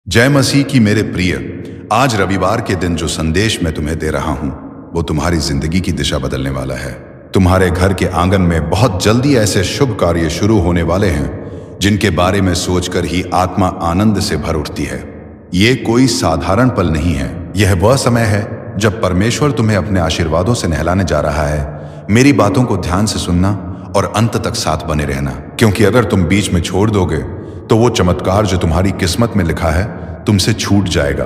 जय मसीह की मेरे प्रिय। आज रविवार के दिन जो संदेश मैं तुम्हें दे रहा हूं वो तुम्हारी जिंदगी की दिशा बदलने वाला है। तुम्हारे घर के आंगन में बहुत जल्दी ऐसे शुभ कार्य शुरू होने वाले हैं जिनके बारे में सोचकर ही आत्मा आनंद से भर उठती है। ये कोई साधारण पल नहीं है, यह वह समय है जब परमेश्वर तुम्हें अपने आशीर्वादों से नहलाने जा रहा है। मेरी बातों को ध्यान से सुनना और अंत तक साथ बने रहना, क्योंकि अगर तुम बीच में छोड़ दोगे तो वो चमत्कार जो तुम्हारी किस्मत में लिखा है तुमसे छूट जाएगा।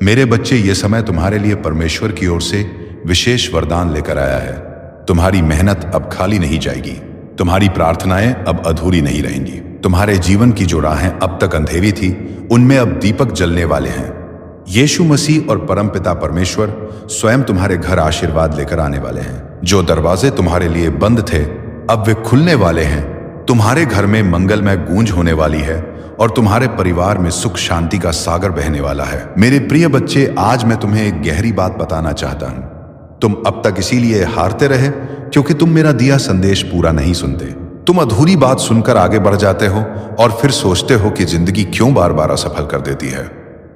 मेरे बच्चे, ये समय तुम्हारे लिए परमेश्वर की ओर से विशेष वरदान लेकर आया है। तुम्हारी मेहनत अब खाली नहीं जाएगी, तुम्हारी प्रार्थनाएं अब अधूरी नहीं रहेंगी। तुम्हारे जीवन की जो राहें अब तक अंधेरी थी उनमें अब दीपक जलने वाले हैं। यीशु मसीह और परमपिता परमेश्वर स्वयं तुम्हारे घर आशीर्वाद लेकर आने वाले हैं। जो दरवाजे तुम्हारे लिए बंद थे अब वे खुलने वाले हैं। तुम्हारे घर में मंगलमय गूंज होने वाली है और तुम्हारे परिवार में सुख शांति का सागर बहने वाला है। मेरे प्रिय बच्चे, आज मैं तुम्हें एक गहरी बात बताना चाहता हूं। तुम अब तक इसीलिए हारते रहे क्योंकि तुम मेरा दिया संदेश पूरा नहीं सुनते। तुम अधूरी बात सुनकर आगे बढ़ जाते हो और फिर सोचते हो कि जिंदगी क्यों बार बार असफल कर देती है।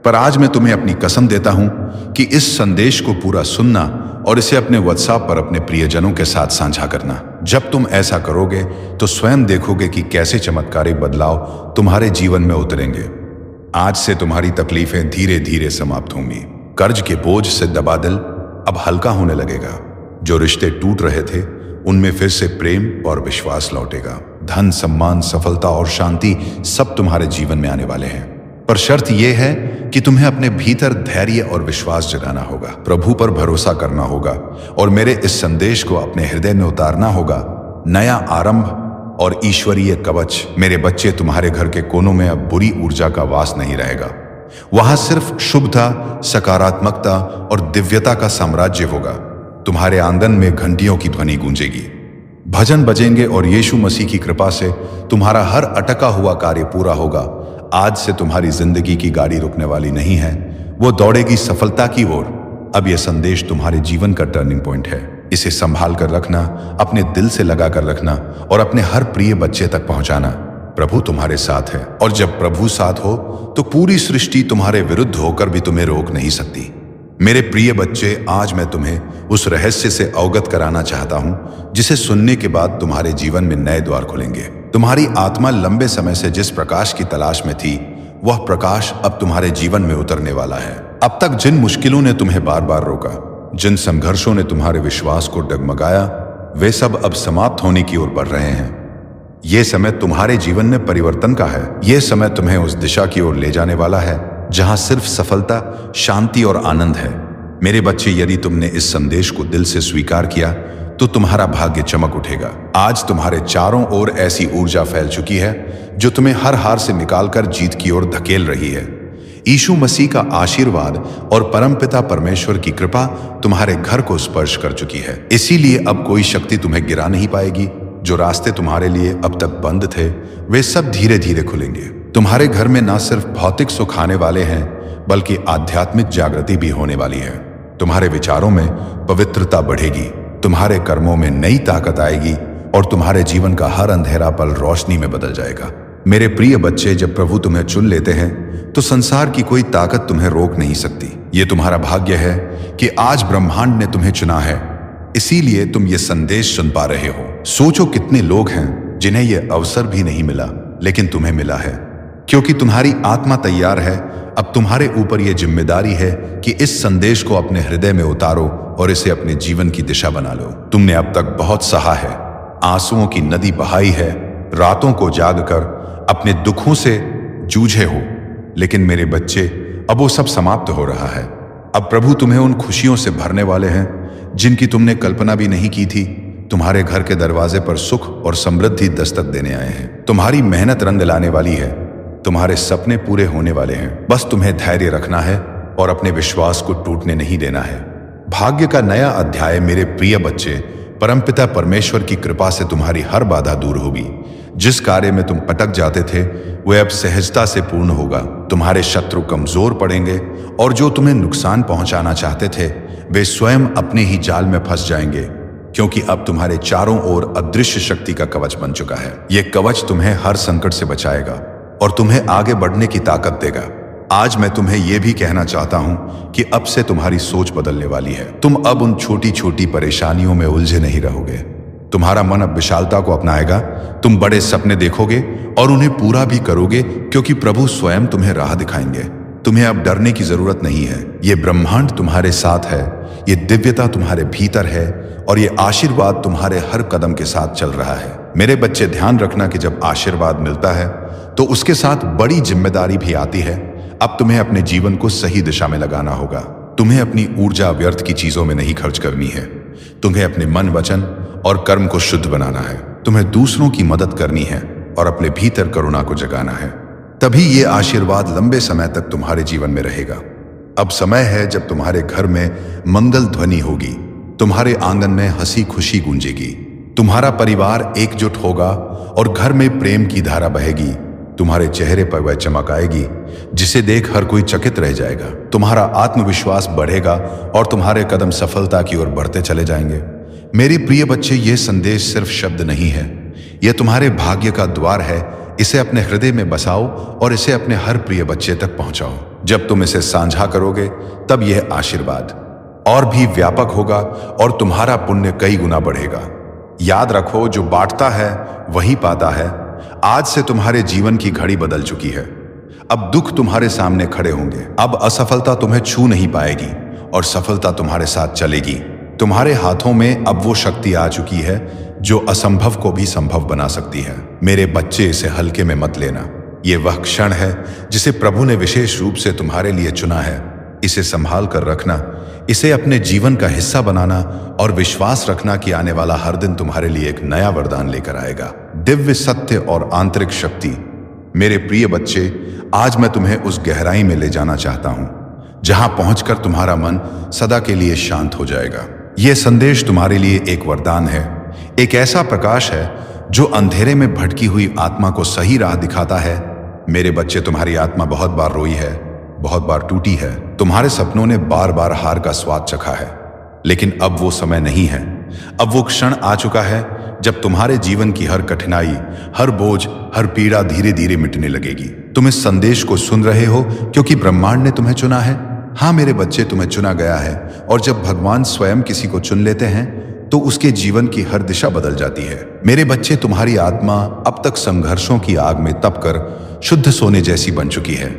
पर आज मैं तुम्हें अपनी कसम देता हूं कि इस संदेश को पूरा सुनना और इसे अपने व्हाट्सएप पर अपने प्रियजनों के साथ साझा करना। जब तुम ऐसा करोगे तो स्वयं देखोगे कि कैसे चमत्कारिक बदलाव तुम्हारे जीवन में उतरेंगे। आज से तुम्हारी तकलीफें धीरे धीरे समाप्त होंगी। कर्ज के बोझ से दबा दिल अब हल्का होने लगेगा। जो रिश्ते टूट रहे थे उनमें फिर से प्रेम और विश्वास लौटेगा। धन, सम्मान, सफलता और शांति सब तुम्हारे जीवन में आने वाले हैं। पर शर्त यह है कि तुम्हें अपने भीतर धैर्य और विश्वास जगाना होगा, प्रभु पर भरोसा करना होगा और मेरे इस संदेश को अपने हृदय में उतारना होगा। नया आरंभ और ईश्वरीय कवच। मेरे बच्चे, तुम्हारे घर के कोनों में अब बुरी ऊर्जा का वास नहीं रहेगा। वहां सिर्फ शुभता, सकारात्मकता और दिव्यता का साम्राज्य होगा। तुम्हारे आंगन में घंटियों की ध्वनि गूंजेगी, भजन बजेंगे और यीशु मसीह की कृपा से तुम्हारा हर अटका हुआ कार्य पूरा होगा। आज से तुम्हारी जिंदगी की गाड़ी रुकने वाली नहीं है, वो दौड़ेगी सफलता की ओर। अब यह संदेश तुम्हारे जीवन का टर्निंग पॉइंट है। इसे संभाल कर रखना, अपने दिल से लगा कर रखना और अपने हर प्रिय बच्चे तक पहुंचाना। प्रभु तुम्हारे साथ है और जब प्रभु साथ हो तो पूरी सृष्टि तुम्हारे विरुद्ध होकर भी तुम्हें रोक नहीं सकती। मेरे प्रिय बच्चे, आज मैं तुम्हें उस रहस्य से अवगत कराना चाहता हूं जिसे सुनने के बाद तुम्हारे जीवन में नए द्वार खुलेंगे। तुम्हारी आत्मा लंबे समय से जिस प्रकाश की तलाश में थी वह प्रकाश अब तुम्हारे जीवन में उतरने वाला है। अब तक जिन मुश्किलों ने तुम्हें बार बार रोका, जिन संघर्षों ने तुम्हारे विश्वास को डगमगाया, वे सब अब समाप्त होने की ओर बढ़ रहे हैं। यह समय तुम्हारे जीवन में परिवर्तन का है। यह समय तुम्हें उस दिशा की ओर ले जाने वाला है जहां सिर्फ सफलता, शांति और आनंद है। मेरे बच्चे, यदि तुमने इस संदेश को दिल से स्वीकार किया तो तुम्हारा भाग्य चमक उठेगा। आज तुम्हारे चारों ओर ऐसी ऊर्जा फैल चुकी है जो तुम्हें हर हार से निकालकर जीत की ओर धकेल रही है। यीशु मसीह का आशीर्वाद और परमपिता परमेश्वर की कृपा तुम्हारे घर को स्पर्श कर चुकी है। इसीलिए अब कोई शक्ति तुम्हें गिरा नहीं पाएगी। जो रास्ते तुम्हारे लिए अब तक बंद थे वे सब धीरे धीरे खुलेंगे। तुम्हारे घर में न सिर्फ भौतिक सुख आने वाले हैं बल्कि आध्यात्मिक जागृति भी होने वाली है। तुम्हारे विचारों में पवित्रता बढ़ेगी, तुम्हारे कर्मों में नई ताकत आएगी और तुम्हारे जीवन का हर अंधेरा पल रोशनी में बदल जाएगा। मेरे प्रिय बच्चे, जब प्रभु तुम्हें चुन लेते हैं तो संसार की कोई ताकत तुम्हें रोक नहीं सकती। ये तुम्हारा भाग्य है कि आज ब्रह्मांड ने तुम्हें चुना है, इसीलिए तुम ये संदेश सुन पा रहे हो। सोचो कितने लोग हैं जिन्हें यह अवसर भी नहीं मिला लेकिन तुम्हें मिला है, क्योंकि तुम्हारी आत्मा तैयार है। अब तुम्हारे ऊपर यह जिम्मेदारी है कि इस संदेश को अपने हृदय में उतारो और इसे अपने जीवन की दिशा बना लो। तुमने अब तक बहुत सहा है, आंसुओं की नदी बहाई है, रातों को जागकर अपने दुखों से जूझे हो, लेकिन मेरे बच्चे, अब वो सब समाप्त हो रहा है। अब प्रभु तुम्हें उन खुशियों से भरने वाले हैं जिनकी तुमने कल्पना भी नहीं की थी। तुम्हारे घर के दरवाजे पर सुख और समृद्धि दस्तक देने आए हैं। तुम्हारी मेहनत रंग लाने वाली है, तुम्हारे सपने पूरे होने वाले हैं। बस तुम्हें धैर्य रखना है और अपने विश्वास को टूटने नहीं देना है। भाग्य का नया अध्याय। मेरे प्रिय बच्चे, परमपिता परमेश्वर की कृपा से तुम्हारी हर बाधा दूर होगी। जिस कार्य में तुम अटक जाते थे वह अब सहजता से पूर्ण होगा। तुम्हारे शत्रु कमजोर पड़ेंगे और जो तुम्हें नुकसान पहुंचाना चाहते थे वे स्वयं अपने ही जाल में फंस जाएंगे, क्योंकि अब तुम्हारे चारों ओर अदृश्य शक्ति का कवच बन चुका है। यह कवच तुम्हें हर संकट से बचाएगा और तुम्हें आगे बढ़ने की ताकत देगा। आज मैं तुम्हें यह भी कहना चाहता हूं कि अब से तुम्हारी सोच बदलने वाली है। तुम अब उन छोटी छोटी परेशानियों में उलझे नहीं रहोगे। तुम्हारा मन अब विशालता को अपनाएगा। तुम बड़े सपने देखोगे और उन्हें पूरा भी करोगे, क्योंकि प्रभु स्वयं तुम्हें राह दिखाएंगे। तुम्हें अब डरने की जरूरत नहीं है। ये ब्रह्मांड तुम्हारे साथ है, ये दिव्यता तुम्हारे भीतर है और ये आशीर्वाद तुम्हारे हर कदम के साथ चल रहा है। मेरे बच्चे, ध्यान रखना कि जब आशीर्वाद मिलता है तो उसके साथ बड़ी जिम्मेदारी भी आती है। अब तुम्हें अपने जीवन को सही दिशा में लगाना होगा। तुम्हें अपनी ऊर्जा व्यर्थ की चीजों में नहीं खर्च करनी है। तुम्हें अपने मन, वचन और कर्म को शुद्ध बनाना है। तुम्हें दूसरों की मदद करनी है और अपने भीतर करुणा को जगाना है। तभी ये आशीर्वाद लंबे समय तक तुम्हारे जीवन में रहेगा। अब समय है जब तुम्हारे घर में मंगल ध्वनि होगी, तुम्हारे आंगन में हंसी खुशी गूंजेगी, तुम्हारा परिवार एकजुट होगा और घर में प्रेम की धारा बहेगी। तुम्हारे चेहरे पर वह चमक आएगी जिसे देख हर कोई चकित रह जाएगा। तुम्हारा आत्मविश्वास बढ़ेगा और तुम्हारे कदम सफलता की ओर बढ़ते चले जाएंगे। मेरे प्रिय बच्चे, ये संदेश सिर्फ शब्द नहीं है, यह तुम्हारे भाग्य का द्वार है। इसे अपने हृदय में बसाओ और इसे अपने हर प्रिय बच्चे तक पहुंचाओ। जब तुम इसे साझा करोगे तब यह आशीर्वाद और भी व्यापक होगा और तुम्हारा पुण्य कई गुना बढ़ेगा। याद रखो, जो बांटता है वही पाता है। आज से तुम्हारे जीवन की घड़ी बदल चुकी है। अब दुख तुम्हारे सामने खड़े होंगे। अब असफलता तुम्हें छू नहीं पाएगी और सफलता तुम्हारे साथ चलेगी। तुम्हारे हाथों में अब वो शक्ति आ चुकी है जो असंभव को भी संभव बना सकती है। मेरे बच्चे, इसे हल्के में मत लेना। ये वह क्षण है जिसे प्रभु ने विशेष रूप से तुम्हारे लिए चुना है। इसे संभाल कर रखना, इसे अपने जीवन का हिस्सा बनाना और विश्वास रखना कि आने वाला हर दिन तुम्हारे लिए एक नया वरदान लेकर आएगा। दिव्य सत्य और आंतरिक शक्ति। मेरे प्रिय बच्चे, आज मैं तुम्हें उस गहराई में ले जाना चाहता हूं जहां पहुंचकर तुम्हारा मन सदा के लिए शांत हो जाएगा। यह संदेश तुम्हारे लिए एक वरदान है, एक ऐसा प्रकाश है जो अंधेरे में भटकी हुई आत्मा को सही राह दिखाता है। मेरे बच्चे, तुम्हारी आत्मा बहुत बार रोई है, बहुत बार टूटी है। तुम्हारे सपनों ने बार बार हार का स्वाद चखा है, लेकिन अब वो समय नहीं है। अब वो क्षण आ चुका है जब तुम्हारे जीवन की हर कठिनाई, हर बोझ, हर पीड़ा धीरे धीरे मिटने लगेगी। तुम इस संदेश को सुन रहे हो क्योंकि ब्रह्मांड ने तुम्हें चुना है। हाँ मेरे बच्चे, तुम्हें चुना गया है और जब भगवान स्वयं किसी को चुन लेते हैं तो उसके जीवन की हर दिशा बदल जाती है। मेरे बच्चे, तुम्हारी आत्मा अब तक संघर्षों की आग में तपकर शुद्ध सोने जैसी बन चुकी है।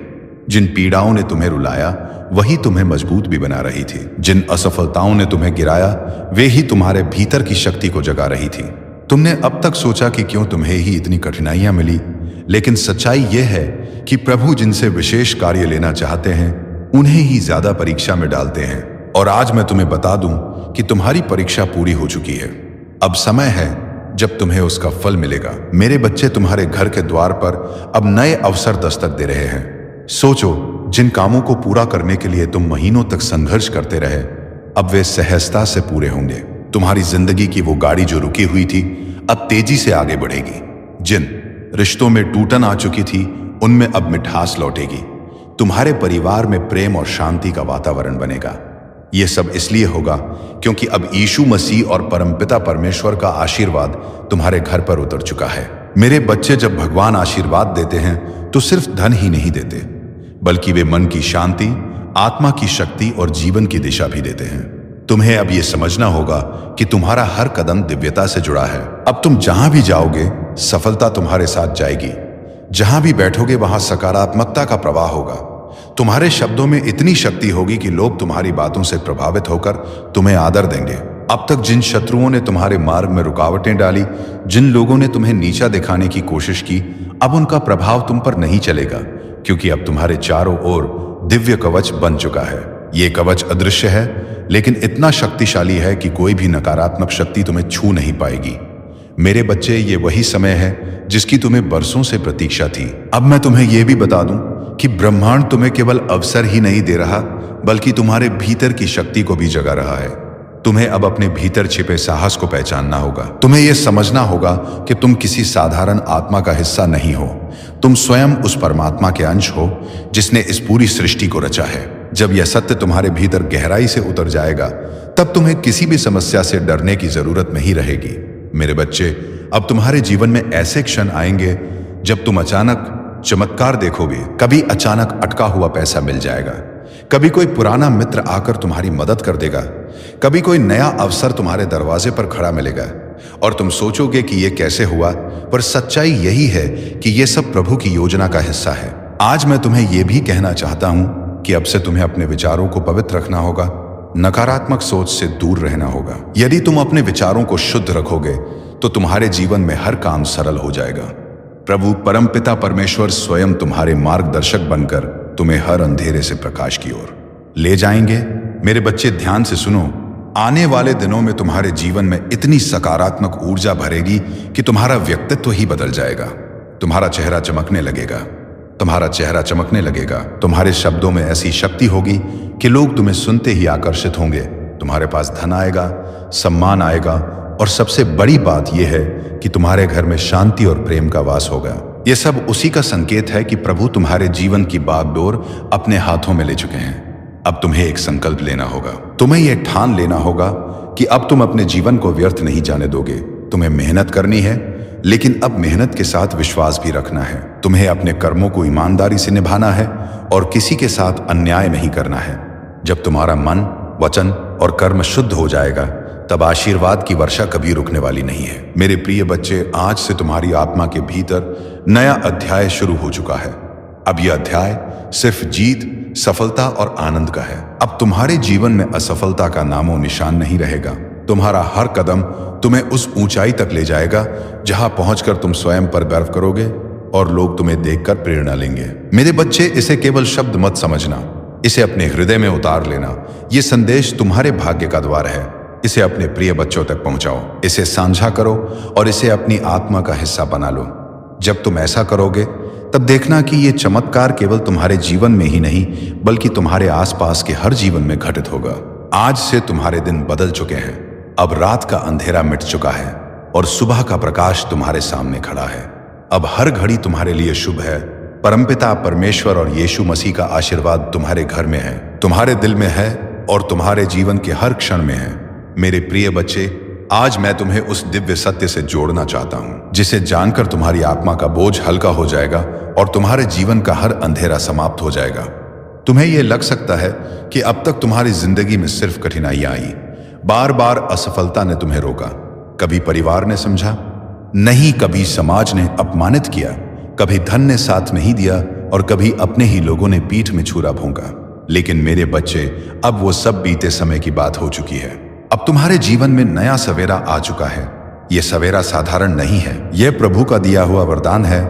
जिन पीड़ाओं ने तुम्हें रुलाया वही तुम्हें मजबूत भी बना रही थी। जिन असफलताओं ने तुम्हें गिराया वे ही तुम्हारे भीतर की शक्ति को जगा रही थी। तुमने अब तक सोचा कि क्यों तुम्हें ही इतनी कठिनाइयां मिली, लेकिन सच्चाई यह है कि प्रभु जिनसे विशेष कार्य लेना चाहते हैं उन्हें ही ज्यादा परीक्षा में डालते हैं। और आज मैं तुम्हें बता दूं कि तुम्हारी परीक्षा पूरी हो चुकी है। अब समय है जब तुम्हें उसका फल मिलेगा। मेरे बच्चे, तुम्हारे घर के द्वार पर अब नए अवसर दस्तक दे रहे हैं। सोचो, जिन कामों को पूरा करने के लिए तुम महीनों तक संघर्ष करते रहे, अब वे सहजता से पूरे होंगे। तुम्हारी जिंदगी की वो गाड़ी जो रुकी हुई थी अब तेजी से आगे बढ़ेगी। जिन रिश्तों में टूटन आ चुकी थी उनमें अब मिठास लौटेगी। तुम्हारे परिवार में प्रेम और शांति का वातावरण बनेगा। यह सब इसलिए होगा क्योंकि अब यीशु मसीह और परमपिता परमेश्वर का आशीर्वाद तुम्हारे घर पर उतर चुका है। मेरे बच्चे, जब भगवान आशीर्वाद देते हैं तो सिर्फ धन ही नहीं देते, बल्कि वे मन की शांति, आत्मा की शक्ति और जीवन की दिशा भी देते हैं। तुम्हें अब यह समझना होगा कि तुम्हारा हर कदम दिव्यता से जुड़ा है। अब तुम जहां भी जाओगे सफलता तुम्हारे साथ जाएगी। जहां भी बैठोगे वहां सकारात्मकता का प्रवाह होगा। तुम्हारे शब्दों में इतनी शक्ति होगी कि लोग तुम्हारी बातों से प्रभावित होकर तुम्हें आदर देंगे। अब तक जिन शत्रुओं ने तुम्हारे मार्ग में रुकावटें डाली, जिन लोगों ने तुम्हें नीचा दिखाने की कोशिश की, अब उनका प्रभाव तुम पर नहीं चलेगा, क्योंकि अब तुम्हारे चारों ओर दिव्य कवच बन चुका है। ये कवच अदृश्य है लेकिन इतना शक्तिशाली है कि कोई भी नकारात्मक शक्ति तुम्हें छू नहीं पाएगी। मेरे बच्चे, ये वही समय है जिसकी तुम्हें बरसों से प्रतीक्षा थी। अब मैं तुम्हें यह भी बता दूं कि ब्रह्मांड तुम्हें केवल अवसर ही नहीं दे रहा, बल्कि तुम्हारे भीतर की शक्ति को भी जगा रहा है। तुम्हें अब अपने भीतर छिपे साहस को पहचानना होगा। तुम्हें यह समझना होगा कि तुम किसी साधारण आत्मा का हिस्सा नहीं हो। तुम स्वयं उस परमात्मा के अंश हो जिसने इस पूरी सृष्टि को रचा है। जब यह सत्य तुम्हारे भीतर गहराई से उतर जाएगा तब तुम्हें किसी भी समस्या से डरने की जरूरत नहीं रहेगी। मेरे बच्चे, अब तुम्हारे जीवन में ऐसे क्षण आएंगे जब तुम अचानक चमत्कार देखोगे। कभी अचानक अटका हुआ पैसा मिल जाएगा, कभी कोई पुराना मित्र आकर तुम्हारी मदद कर देगा, कभी कोई नया अवसर तुम्हारे दरवाजे पर खड़ा मिलेगा और तुम सोचोगे कि यह कैसे हुआ, पर सच्चाई यही है कि यह सब प्रभु की योजना का हिस्सा है। आज मैं तुम्हें यह भी कहना चाहता हूं कि अब से तुम्हें अपने विचारों को पवित्र रखना होगा, नकारात्मक सोच से दूर रहना होगा। यदि तुम अपने विचारों को शुद्ध रखोगे तो तुम्हारे जीवन में हर काम सरल हो जाएगा। प्रभु परमपिता परमेश्वर स्वयं तुम्हारे मार्गदर्शक बनकर तुम्हें हर अंधेरे से प्रकाश की ओर ले जाएंगे। मेरे बच्चे, ध्यान से सुनो। आने वाले दिनों में तुम्हारे जीवन में इतनी सकारात्मक ऊर्जा भरेगी कि तुम्हारा व्यक्तित्व ही बदल जाएगा। तुम्हारा चेहरा चमकने लगेगा, तुम्हारा चेहरा चमकने लगेगा। तुम्हारे शब्दों में ऐसी शक्ति होगी कि लोग तुम्हें सुनते ही आकर्षित होंगे। तुम्हारे पास धन आएगा, सम्मान आएगा और सबसे बड़ी बात यह है कि तुम्हारे घर में शांति और प्रेम का वास होगा। यह सब उसी का संकेत है कि प्रभु तुम्हारे जीवन की बागडोर अपने हाथों में ले चुके हैं। अब तुम्हें एक संकल्प लेना होगा। तुम्हें यह ठान लेना होगा कि अब तुम अपने जीवन को व्यर्थ नहीं जाने दोगे। तुम्हें मेहनत करनी है, लेकिन अब मेहनत के साथ विश्वास भी रखना है। तुम्हें अपने कर्मों को ईमानदारी से निभाना है और किसी के साथ अन्याय नहीं करना है। जब तुम्हारा मन, वचन और कर्म शुद्ध हो जाएगा, तब आशीर्वाद की वर्षा कभी रुकने वाली नहीं है। मेरे प्रिय बच्चे, आज से तुम्हारी आत्मा के भीतर नया अध्याय शुरू हो चुका है। अब यह अध्याय सिर्फ जीत, सफलता और आनंद का है। अब तुम्हारे जीवन में असफलता का नामो निशान नहीं रहेगा। तुम्हारा हर कदम तुम्हें उस ऊंचाई तक ले जाएगा जहां पहुंचकर तुम स्वयं पर गर्व करोगे और लोग तुम्हें देखकर प्रेरणा लेंगे। मेरे बच्चे, इसे केवल शब्द मत समझना, इसे अपने हृदय में उतार लेना। यह संदेश तुम्हारे भाग्य का द्वार है। इसे अपने प्रिय बच्चों तक पहुंचाओ, इसे साझा करो और इसे अपनी आत्मा का हिस्सा बना लो। जब तुम ऐसा करोगे तब देखना कि ये चमत्कार केवल तुम्हारे जीवन में ही नहीं बल्कि तुम्हारे आसपास के हर जीवन में घटित होगा। आज से तुम्हारे दिन बदल चुके हैं। अब रात का अंधेरा मिट चुका है और सुबह का प्रकाश तुम्हारे सामने खड़ा है। अब हर घड़ी तुम्हारे लिए शुभ है। परमपिता परमेश्वर और यीशु मसीह का आशीर्वाद तुम्हारे घर में है, तुम्हारे दिल में है और तुम्हारे जीवन के हर क्षण में है। मेरे प्रिय बच्चे, आज मैं तुम्हें उस दिव्य सत्य से जोड़ना चाहता हूं जिसे जानकर तुम्हारी आत्मा का बोझ हल्का हो जाएगा और तुम्हारे जीवन का हर अंधेरा समाप्त हो जाएगा। तुम्हें यह लग सकता है कि अब तक तुम्हारी जिंदगी में सिर्फ कठिनाइयां आई, बार बार असफलता ने तुम्हें रोका। कभी परिवार ने समझा नहीं, कभी समाज ने अपमानित किया, कभी धन ने साथ नहीं दिया और कभी अपने ही लोगों ने पीठ में छुरा भोंका। लेकिन मेरे बच्चे, अब वो सब बीते समय की बात हो चुकी है। अब तुम्हारे जीवन में नया सवेरा आ चुका है। यह सवेरा साधारण नहीं है, यह प्रभु का दिया हुआ वरदान है।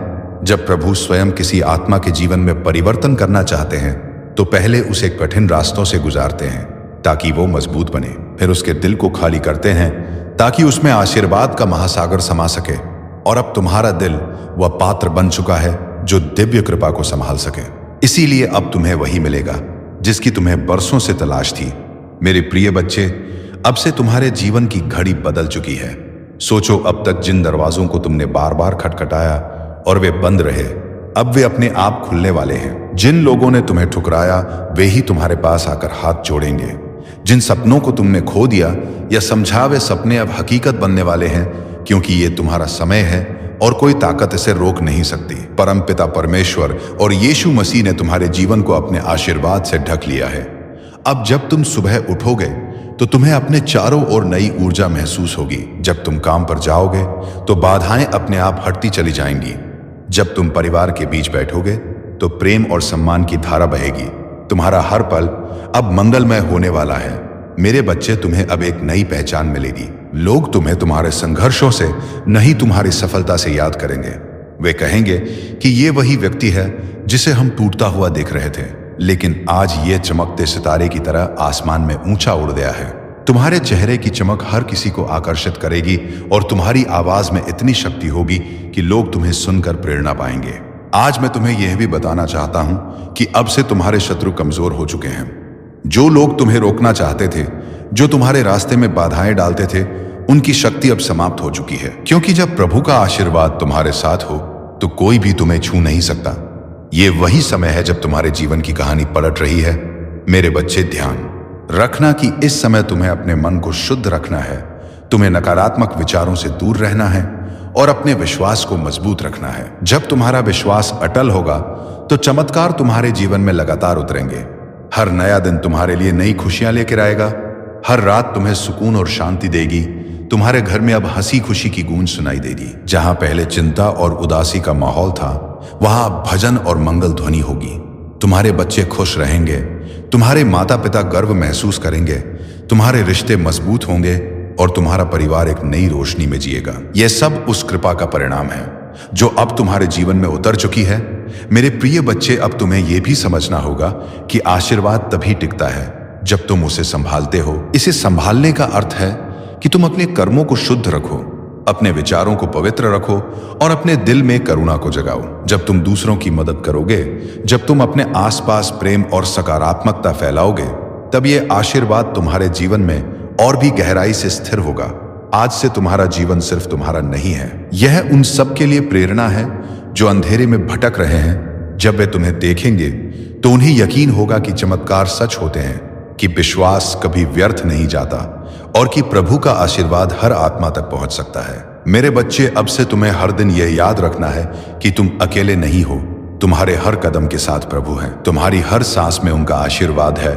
जब प्रभु स्वयं किसी आत्मा के जीवन में परिवर्तन करना चाहते हैं तो पहले उसे कठिन रास्तों से गुजारते हैं ताकि वो मजबूत बने। फिर उसके दिल को खाली करते हैं ताकि उसमें आशीर्वाद का महासागर समा सके। और अब तुम्हारा दिल वह पात्र बन चुका है जो दिव्य कृपा को संभाल सके। इसीलिए अब तुम्हें वही मिलेगा जिसकी तुम्हें बरसों से तलाश थी। मेरे प्रिय बच्चे, अब से तुम्हारे जीवन की घड़ी बदल चुकी है। सोचो, अब तक जिन दरवाजों को तुमने बार बार खटखटाया और वे बंद रहे, अब वे अपने आप खुलने वाले हैं। जिन लोगों ने तुम्हें ठुकराया वे ही तुम्हारे पास आकर हाथ जोड़ेंगे। जिन सपनों को तुमने खो दिया या समझा, वे सपने अब हकीकत बनने वाले हैं, क्योंकि ये तुम्हारा समय है और कोई ताकत इसे रोक नहीं सकती। परमपिता परमेश्वर और यीशु मसीह ने तुम्हारे जीवन को अपने आशीर्वाद से ढक लिया है। अब जब तुम सुबह उठोगे तो तुम्हें अपने चारों ओर नई ऊर्जा महसूस होगी। जब तुम काम पर जाओगे तो बाधाएं अपने आप हटती चली जाएंगी। जब तुम परिवार के बीच बैठोगे तो प्रेम और सम्मान की धारा बहेगी। तुम्हारा हर पल अब मंगलमय होने वाला है। मेरे बच्चे, तुम्हें अब एक नई पहचान मिलेगी। लोग तुम्हें तुम्हारे संघर्षों से नहीं तुम्हारी सफलता से याद करेंगे। वे कहेंगे कि ये वही व्यक्ति है जिसे हम टूटता हुआ देख रहे थे, लेकिन आज ये चमकते सितारे की तरह आसमान में ऊंचा उड़ गया है। तुम्हारे चेहरे की चमक हर किसी को आकर्षित करेगी और तुम्हारी आवाज में इतनी शक्ति होगी कि लोग तुम्हें सुनकर प्रेरणा पाएंगे। आज मैं तुम्हें यह भी बताना चाहता हूं कि अब से तुम्हारे शत्रु कमजोर हो चुके हैं। जो लोग तुम्हें रोकना चाहते थे, जो तुम्हारे रास्ते में बाधाएं डालते थे, उनकी शक्ति अब समाप्त हो चुकी है। क्योंकि जब प्रभु का आशीर्वाद तुम्हारे साथ हो तो कोई भी तुम्हें छू नहीं सकता। ये वही समय है जब तुम्हारे जीवन की कहानी पलट रही है। मेरे बच्चे, ध्यान रखना कि इस समय तुम्हें अपने मन को शुद्ध रखना है। तुम्हें नकारात्मक विचारों से दूर रहना है और अपने विश्वास को मजबूत रखना है। जब तुम्हारा विश्वास अटल होगा तो चमत्कार तुम्हारे जीवन में लगातार उतरेंगे। हर नया दिन तुम्हारे लिए नई खुशियां लेकर आएगा। हर रात तुम्हें सुकून और शांति देगी। तुम्हारे घर में अब हंसी खुशी की गूंज सुनाई देगी। जहां पहले चिंता और उदासी का माहौल था, वहां अब भजन और मंगल ध्वनि होगी। तुम्हारे बच्चे खुश रहेंगे, तुम्हारे माता पिता गर्व महसूस करेंगे, तुम्हारे रिश्ते मजबूत होंगे और तुम्हारा परिवार एक नई रोशनी में जिएगा। यह सब उस कृपा का परिणाम है जो अब तुम्हारे जीवन में उतर चुकी है। मेरे प्रिय बच्चे, अब तुम्हें यह भी समझना होगा कि आशीर्वाद तभी टिकता है जब तुम उसे संभालते हो। इसे संभालने का अर्थ है कि तुम अपने कर्मों को शुद्ध रखो, अपने विचारों को पवित्र रखो और अपने दिल में करुणा को जगाओ। जब तुम दूसरों की मदद करोगे, जब तुम अपने आसपास प्रेम और सकारात्मकता फैलाओगे, तब ये आशीर्वाद तुम्हारे जीवन में और भी गहराई से स्थिर होगा। आज से तुम्हारा जीवन सिर्फ तुम्हारा नहीं है, यह उन सब के लिए प्रेरणा है जो अंधेरे में भटक रहे हैं। जब वे तुम्हें देखेंगे तो उन्हें यकीन होगा कि चमत्कार सच होते हैं, कि विश्वास कभी व्यर्थ नहीं जाता और कि प्रभु का आशीर्वाद हर आत्मा तक पहुंच सकता है। मेरे बच्चे, अब से तुम्हें हर दिन यह याद रखना है कि तुम अकेले नहीं हो। तुम्हारे हर कदम के साथ प्रभु हैं, तुम्हारी हर सांस में उनका आशीर्वाद है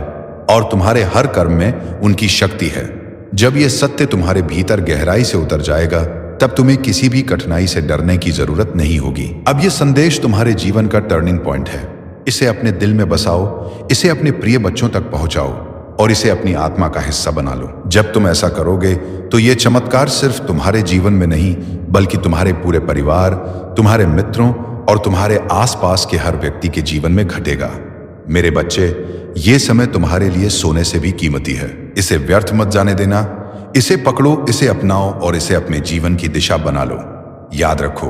और तुम्हारे हर कर्म में उनकी शक्ति है। जब यह सत्य तुम्हारे भीतर गहराई से उतर जाएगा, तब तुम्हें किसी भी कठिनाई से डरने की जरूरत नहीं होगी। अब यह संदेश तुम्हारे जीवन का टर्निंग पॉइंट है। इसे अपने दिल में बसाओ, इसे अपने प्रिय बच्चों तक पहुंचाओ और इसे अपनी आत्मा का हिस्सा बना लो। जब तुम ऐसा करोगे तो ये चमत्कार सिर्फ तुम्हारे जीवन में नहीं, बल्कि तुम्हारे पूरे परिवार, तुम्हारे मित्रों और तुम्हारे आसपास के हर व्यक्ति के जीवन में घटेगा। मेरे बच्चे, ये समय तुम्हारे लिए सोने से भी कीमती है। इसे व्यर्थ मत जाने देना। इसे पकड़ो, इसे अपनाओ और इसे अपने जीवन की दिशा बना लो। याद रखो,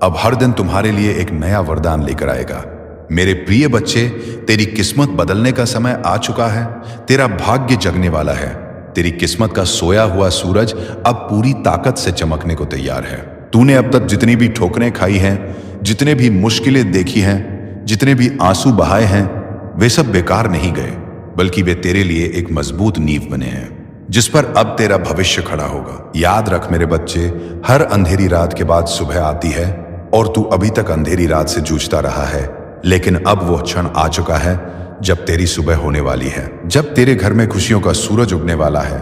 अब हर दिन तुम्हारे लिए एक नया वरदान लेकर आएगा। मेरे प्रिय बच्चे, तेरी किस्मत बदलने का समय आ चुका है। तेरा भाग्य जगने वाला है। तेरी किस्मत का सोया हुआ सूरज अब पूरी ताकत से चमकने को तैयार है। तूने अब तक जितनी भी ठोकरें खाई हैं, जितने भी मुश्किलें देखी हैं, जितने भी आंसू बहाए हैं, वे सब बेकार नहीं गए, बल्कि वे तेरे लिए एक मजबूत नींव बने हैं जिस पर अब तेरा भविष्य खड़ा होगा। याद रख मेरे बच्चे, हर अंधेरी रात के बाद सुबह आती है और तू अभी तक अंधेरी रात से जूझता रहा है, लेकिन अब वो क्षण आ चुका है जब तेरी सुबह होने वाली है, जब तेरे घर में खुशियों का सूरज उगने वाला है।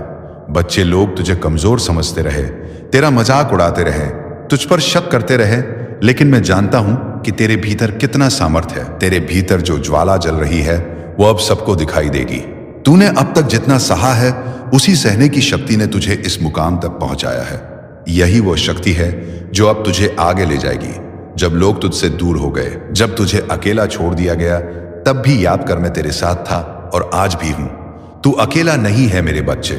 बच्चे, लोग तुझे कमजोर समझते रहे, तेरा मजाक उड़ाते रहे, तुझ पर शक करते रहे, लेकिन मैं जानता हूं कि तेरे भीतर कितना सामर्थ्य है। तेरे भीतर जो ज्वाला जल रही है वो अब सबको दिखाई देगी। तूने अब तक जितना सहा है, उसी सहने की शक्ति ने तुझे इस मुकाम तक पहुंचाया है। यही वो शक्ति है जो अब तुझे आगे ले जाएगी। जब लोग तुझसे दूर हो गए, जब तुझे अकेला छोड़ दिया गया, तब भी याद कर मैं तेरे साथ था और आज भी हूं। तू अकेला नहीं है मेरे बच्चे।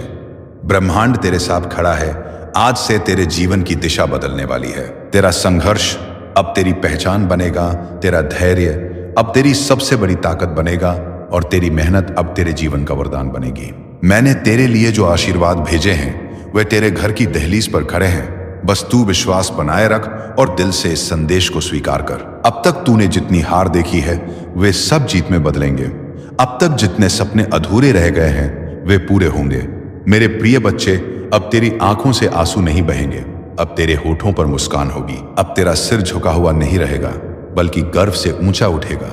ब्रह्मांड तेरे साथ खड़ा है। आज से तेरे जीवन की दिशा बदलने वाली है। तेरा संघर्ष अब तेरी पहचान बनेगा, तेरा धैर्य अब तेरी सबसे बड़ी ताकत बनेगा और तेरी मेहनत अब तेरे जीवन का वरदान बनेगी। मैंने तेरे लिए जो आशीर्वाद भेजे हैं वे तेरे घर की दहलीज पर खड़े हैं। बस तू विश्वास बनाए रख और दिल से इस संदेश को स्वीकार कर। अब तक तूने जितनी हार देखी है वे सब जीत में बदलेंगे। अब तक जितने सपने अधूरे रह गए हैं वे पूरे होंगे। मेरे प्रिय बच्चे, अब तेरी आंखों से आंसू नहीं बहेंगे, अब तेरे होठों पर मुस्कान होगी। अब तेरा सिर झुका हुआ नहीं रहेगा, बल्कि गर्व से ऊंचा उठेगा।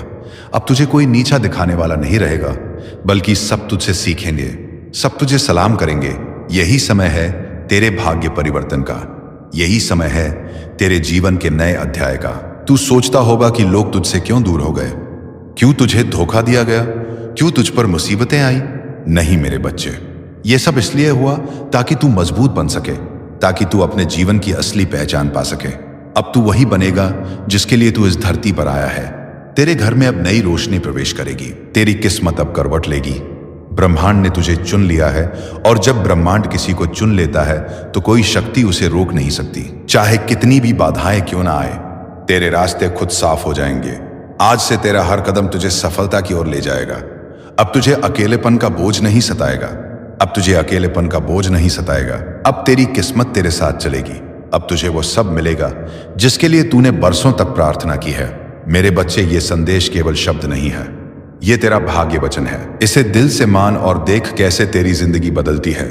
अब तुझे कोई नीचा दिखाने वाला नहीं रहेगा, बल्कि सब तुझसे सीखेंगे, सब तुझे सलाम करेंगे। यही समय है तेरे भाग्य परिवर्तन का। यही समय है तेरे जीवन के नए अध्याय का। तू सोचता होगा कि लोग तुझसे क्यों दूर हो गए, क्यों तुझे धोखा दिया गया, क्यों तुझ पर मुसीबतें आई। नहीं मेरे बच्चे, ये सब इसलिए हुआ ताकि तू मजबूत बन सके, ताकि तू अपने जीवन की असली पहचान पा सके। अब तू वही बनेगा जिसके लिए तू इस धरती पर आया है। तेरे घर में अब नई रोशनी प्रवेश करेगी। तेरी किस्मत अब करवट लेगी। ब्रह्मांड ने तुझे चुन लिया है और जब ब्रह्मांड किसी को चुन लेता है तो कोई शक्ति उसे रोक नहीं सकती। चाहे कितनी भी बाधाएं क्यों ना आए, तेरे रास्ते खुद साफ हो जाएंगे। आज से तेरा हर कदम तुझे सफलता की ओर ले जाएगा। अब तुझे अकेलेपन का बोझ नहीं सताएगा। अब तुझे अकेलेपन का बोझ नहीं सताएगा। अब तेरी किस्मत तेरे साथ चलेगी। अब तुझे वो सब मिलेगा जिसके लिए तूने बरसों तक प्रार्थना की है। मेरे बच्चे, ये संदेश केवल शब्द नहीं है, ये तेरा भाग्य वचन है। इसे दिल से मान और देख कैसे तेरी जिंदगी बदलती है।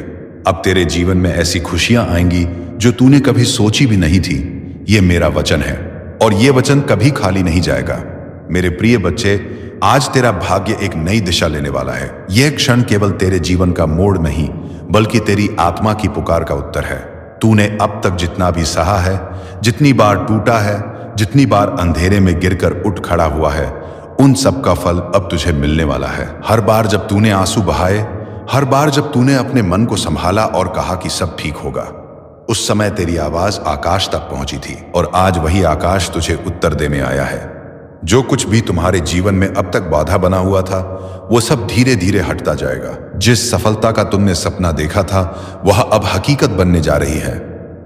अब तेरे जीवन में ऐसी खुशियां आएंगी जो तूने कभी सोची भी नहीं थी। ये मेरा वचन है और ये वचन कभी खाली नहीं जाएगा। मेरे प्रिय बच्चे, आज तेरा भाग्य एक नई दिशा लेने वाला है। यह क्षण केवल तेरे जीवन का मोड़ नहीं, बल्कि तेरी आत्मा की पुकार का उत्तर है। तूने अब तक जितना भी सहा है, जितनी बार टूटा है, जितनी बार अंधेरे में गिरकर उठ खड़ा हुआ है, उन सब का फल अब तुझे मिलने वाला है। हर बार जब तूने आंसू बहाए, हर बार जब तूने अपने मन को संभाला और कहा कि सब ठीक होगा, उस समय तेरी आवाज आकाश तक पहुंची थी और आज वही आकाश तुझे उत्तर देने आया है। जो कुछ भी तुम्हारे जीवन में अब तक बाधा बना हुआ था, वो सब धीरे धीरे हटता जाएगा। जिस सफलता का तुमने सपना देखा था, वह अब हकीकत बनने जा रही है।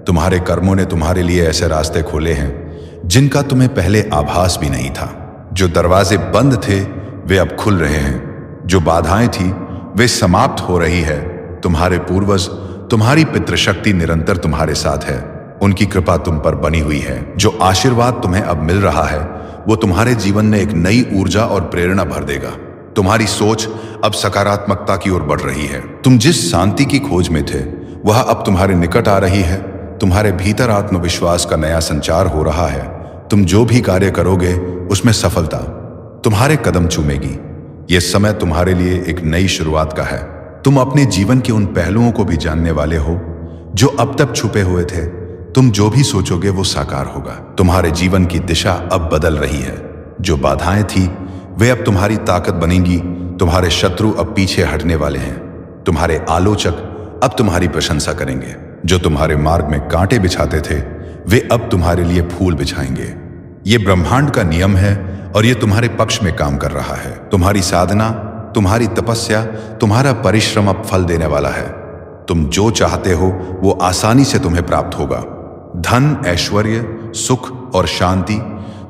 तुम्हारे कर्मों ने तुम्हारे लिए ऐसे रास्ते खोले हैं जिनका तुम्हें पहले आभास भी नहीं था। जो दरवाजे बंद थे वे अब खुल रहे हैं, जो बाधाएं थी वे समाप्त हो रही है। तुम्हारे पूर्वज, तुम्हारी पितृशक्ति निरंतर तुम्हारे साथ है। उनकी कृपा तुम पर बनी हुई है। जो आशीर्वाद तुम्हें अब मिल रहा है, वो तुम्हारे जीवन में एक नई ऊर्जा और प्रेरणा भर देगा। तुम्हारी सोच अब सकारात्मकता की ओर बढ़ रही है। तुम जिस शांति की खोज में थे, वह अब तुम्हारे निकट आ रही है। तुम्हारे भीतर आत्मविश्वास का नया संचार हो रहा है। तुम जो भी कार्य करोगे, उसमें सफलता तुम्हारे कदम चूमेगी। यह समय तुम्हारे लिए एक नई शुरुआत का है। तुम अपने जीवन के उन पहलुओं को भी जानने वाले हो जो अब तक छुपे हुए थे। तुम जो भी सोचोगे वो साकार होगा। तुम्हारे जीवन की दिशा अब बदल रही है। जो बाधाएं थी वे अब तुम्हारी ताकत बनेंगी। तुम्हारे शत्रु अब पीछे हटने वाले हैं। तुम्हारे आलोचक अब तुम्हारी प्रशंसा करेंगे। जो तुम्हारे मार्ग में कांटे बिछाते थे, वे अब तुम्हारे लिए फूल बिछाएंगे। ये ब्रह्मांड का नियम है और ये तुम्हारे पक्ष में काम कर रहा है। तुम्हारी साधना, तुम्हारी तपस्या, तुम्हारा परिश्रम अब फल देने वाला है। तुम जो चाहते हो वो आसानी से तुम्हें प्राप्त होगा। धन, ऐश्वर्य, सुख और शांति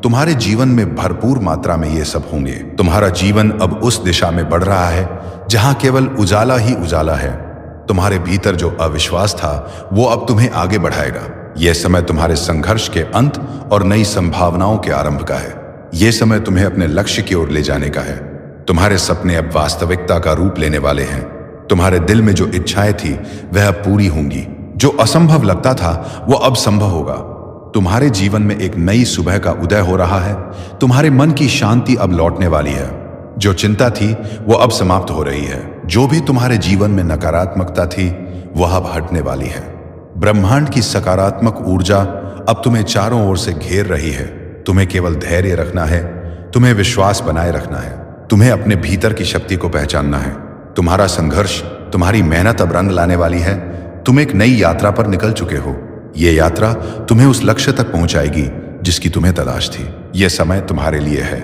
तुम्हारे जीवन में भरपूर मात्रा में ये सब होंगे। तुम्हारा जीवन अब उस दिशा में बढ़ रहा है जहां केवल उजाला ही उजाला है। तुम्हारे भीतर जो अविश्वास था, वो अब तुम्हें आगे बढ़ाएगा। यह समय तुम्हारे संघर्ष के अंत और नई संभावनाओं के आरंभ का है। यह समय तुम्हें अपने लक्ष्य की ओर ले जाने का है। तुम्हारे सपने अब वास्तविकता का रूप लेने वाले हैं। तुम्हारे दिल में जो इच्छाएं थी वह अब पूरी होंगी। जो असंभव लगता था वो अब संभव होगा। तुम्हारे जीवन में एक नई सुबह का उदय हो रहा है। तुम्हारे मन की शांति अब लौटने वाली है। जो चिंता थी वो अब समाप्त हो रही है। जो भी तुम्हारे जीवन में नकारात्मकता थी वह अब हटने वाली है। ब्रह्मांड की सकारात्मक ऊर्जा अब तुम्हें चारों ओर से घेर रही है। तुम्हें केवल धैर्य रखना है। तुम्हें विश्वास बनाए रखना है। तुम्हें अपने भीतर की शक्ति को पहचानना है। तुम्हारा संघर्ष, तुम्हारी मेहनत अब रंग लाने वाली है। तुम एक नई यात्रा पर निकल चुके हो। यह यात्रा तुम्हें उस लक्ष्य तक पहुंचाएगी जिसकी तुम्हें तलाश थी। यह समय तुम्हारे लिए है।